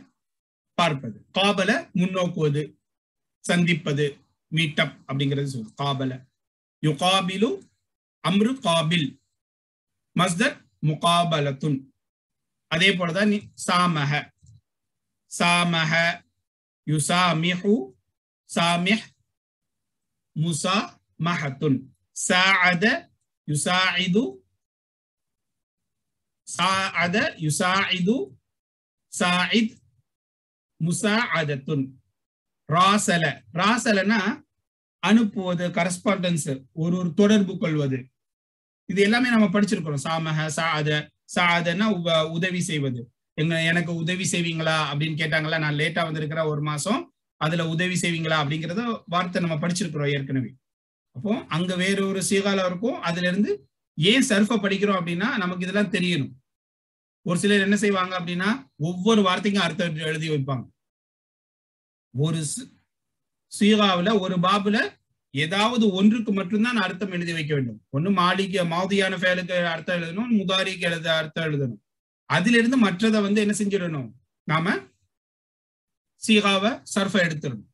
S1: பார்ப்பது. காபல முன்னோக்குவது, சந்திப்பது, மீட் அப் அப்படிங்கிறது சொல்லு. காபல யுகாபிலு அம்ரு காபில் மஸ்தர் முகாபலத்துன். அதே போலதான் சாமஹ சாமஹ யுசாமிஹு சாமிஹ் முசாமஹத்துன். சாஅத யுசாஇது சாஅத யுசாஇது சாஇத் முசாஅதத்துன். ராசல ராசலனா அனுப்புவது, கரஸ்பாண்டன்ஸ், ஒரு தொடர்பு கொள்வது. இது எல்லாமே நம்ம படிச்சிருக்கிறோம். சாமஹ சாஅத சாஅதனா உதவி செய்வது. எனக்கு உதவி செய்வீங்களா அப்படின்னு கேட்டாங்களா, நான் லேட்டா வந்திருக்கிற ஒரு மாசம், அதுல உதவி செய்வீங்களா அப்படிங்கறத வார்த்தை நம்ம படிச்சிருக்கிறோம் ஏற்கனவே. அப்போ அங்க வேற ஒரு சீகால இருக்கும். அதுல இருந்து ஏன் சர்ஃப படிக்கிறோம் அப்படின்னா நமக்கு இதெல்லாம் தெரியணும். ஒரு சிலர் என்ன செய்வாங்க அப்படின்னா ஒவ்வொரு வார்த்தைக்கும் அர்த்தம் எழுதி வைப்பாங்க. ஒரு சீகாவுல ஒரு பாபுல ஏதாவது ஒன்றுக்கு மட்டும்தான் அர்த்தம் எழுதி வைக்க வேண்டும். ஒண்ணு மாலிக்கு மாதியான ஃபேலுக்கு அர்த்தம் எழுதணும், முதாரிக்கு அர்த்தம் எழுதணும். அதுல இருந்து மற்றதை என்ன செஞ்சிடணும், நாம சீகாவை சர்ஃப எடுத்துடணும்.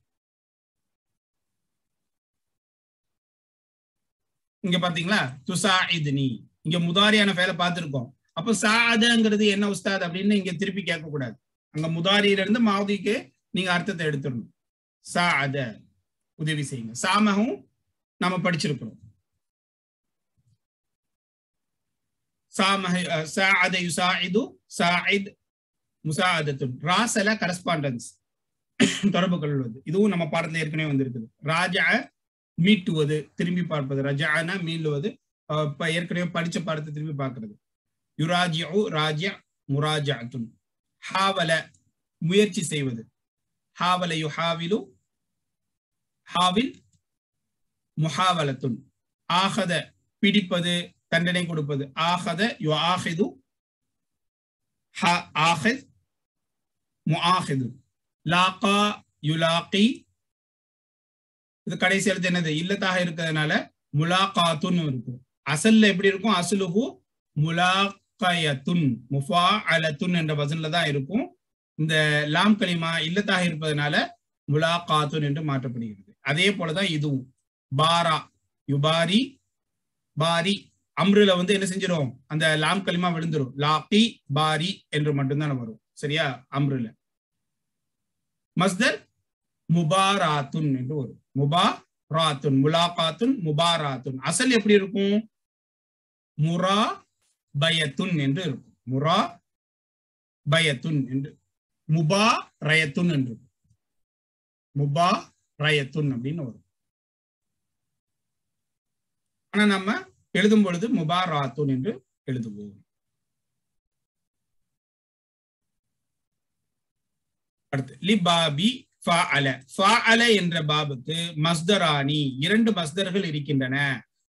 S1: இங்க பாத்தீங்களா துசாஇதுனி, இங்க முதாரியான ஃபேலை பார்த்திருக்கோம். அப்போ சாதங்கிறது என்ன உஸ்தாத் அப்படின்னு இங்க திருப்பி கேட்க கூடாது. அங்க முதாரியில இருந்து மாதிக்கு நீங்க அர்த்தத்தை எடுத்துடணும். சாஅத உதவி செய்யுங்க. சாமஹும் நாம படிச்சிருக்கிறோம். சாஅத யுசாஇது சாஇத் முசாஅதத்துன். ராசல கரஸ்பாண்டன்ஸ், தொடர்பு கொள்வது. இதுவும் நம்ம பாடத்துல ஏற்கனவே வந்திருக்குது. ராஜா மீட்டுவது, திரும்பி பார்ப்பது. ரஜானா மீளுவது, ஏற்கனவே படிச்ச பாடத்தை திரும்பி பார்க்கிறது. யுராஜிஉ ராஜிஅ முராஜஅத்துன். ஹாவல முயற்சி செய்வது. ஹாவல யுஹாவிலு ஹாவில் முஹாவலத்துன். ஆகத பிடிப்பது, தண்டனை கொடுப்பது. ஆகத யுஆஹிது ஆஹித் முஆஹிது. லாகா யுலாகி, இது கடைசி எழுத்து என்னது, இல்லத்தாக இருக்கிறதுனால முலாகாத்துன் இருக்கும். அசல்ல எப்படி இருக்கும், அஸ்லுஹு முலாகயத்துன் முஃபாஅலத்துன் என்ற வசன்ல தான் இருக்கும். இந்த லாம் கலிமா இல்லத்தாக இருப்பதனால முலாகாத்துன் என்று மாற்றப்படுகிறது. அதே போலதான் இதுவும். பாரா யுபாரி பாரி, அம்ருல என்ன செஞ்சிடும், அந்த லாம் கலிமா விழுந்துரும். லாகி பாரி என்று மட்டும்தான் வரும். சரியா, அம்ருல. மஸ்தர் முபாராத்துன் என்று வரும். முபாராத்துன் முலாகாத்துன் முபாராத்துன். அசல் எப்படி இருக்கும், முரா பயத்துன் என்று இருக்கும். முரா பயத்துன் என்று, முபா ரயத்துன் என்று, முபா ரயத்துன் அப்படின்னு வரும். ஆனா நம்ம எழுதும் பொழுது முபாராத்துன் என்று எழுதுவோம். அடுத்து லிபாபி ஃபஅல. ஃபஅல என்ற பாபுக்கு மஸ்தரானி, இரண்டு மஸ்தர்கள் இருக்கின்றன.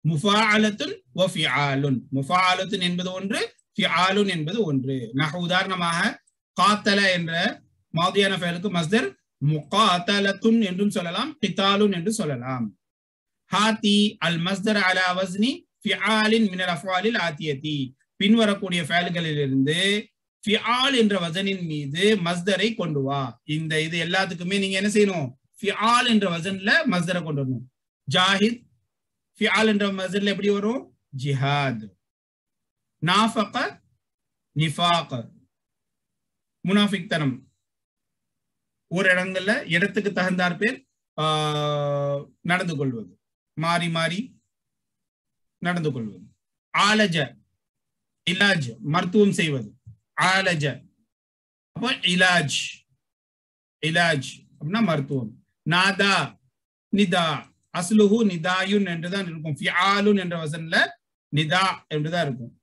S1: முஃபாஅலத்துன் வ ஃபிஆலுன். முஃபாஅலத்துன் என்பது ஒன்று, ஃபிஆலுன் என்பது ஒன்று. உதாரணமாக காத்தல என்ற மாதியான ஃபஅலுக்கு மஸ்தர் முகாத்தலத்துன் என்றும் சொல்லலாம், கிதாலுன் என்று சொல்லலாம். ஹாதி அல் மஸ்தர் அலா வஸ்னி ஃபிஆலின் மினல் அஃஆலில் ஆத்தியதி. பின்வரக்கூடிய ஃபஅல்களிலிருந்து ஃபிஆல் என்ற வசனின் மீது மஸ்தரை கொண்டு வா. இது எல்லாத்துக்குமே நீங்க என்ன செய்யணும், ஃபிஆல் என்ற வசன்ல மஸ்தரை கொண்டு வரணும். ஜாஹித் ஃபிஆல் என்ற வசன்ல எப்படி வரும், ஜிஹாத். நாஃபக நிஃபாக், முனாஃபிக் தனம். ஒரு இடத்துக்கு தகுந்தார் பேர் நடந்து கொள்வது, மாறி மாறி நடந்து கொள்வது. ஆலஜ இலாஜ், மருத்துவம் செய்வது. ஆலஜ அப்போ இலாஜ், இலாஜ் அப்படின்னா மருத்துவம். நாதா நிதா, அஸ்லுஹு நிதாயுன் என்றுதான் இருக்கும். ஃபிஆலுன் என்ற வசன்ல நிதா என்றுதான் இருக்கும்.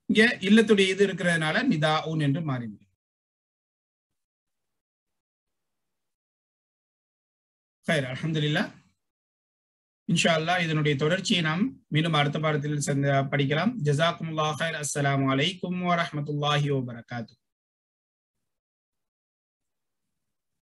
S1: இங்க இல்லத்துடைய இது இருக்கிறதுனால நிதாஉன் என்று மாறிவிடும். ஹைர், அல்ஹம்துலில்லாஹ். இன்ஷா அல்லாஹ் இதனுடைய தொடர்ச்சியை நாம் மீண்டும் அடுத்த பாடத்தில் படிக்கலாம். ஜஸாக்குமுல்லாஹ் ஹைர். அஸ்ஸலாமு அலைக்கும் வரஹ்மத்துல்லாஹி வபரகாத்துஹு.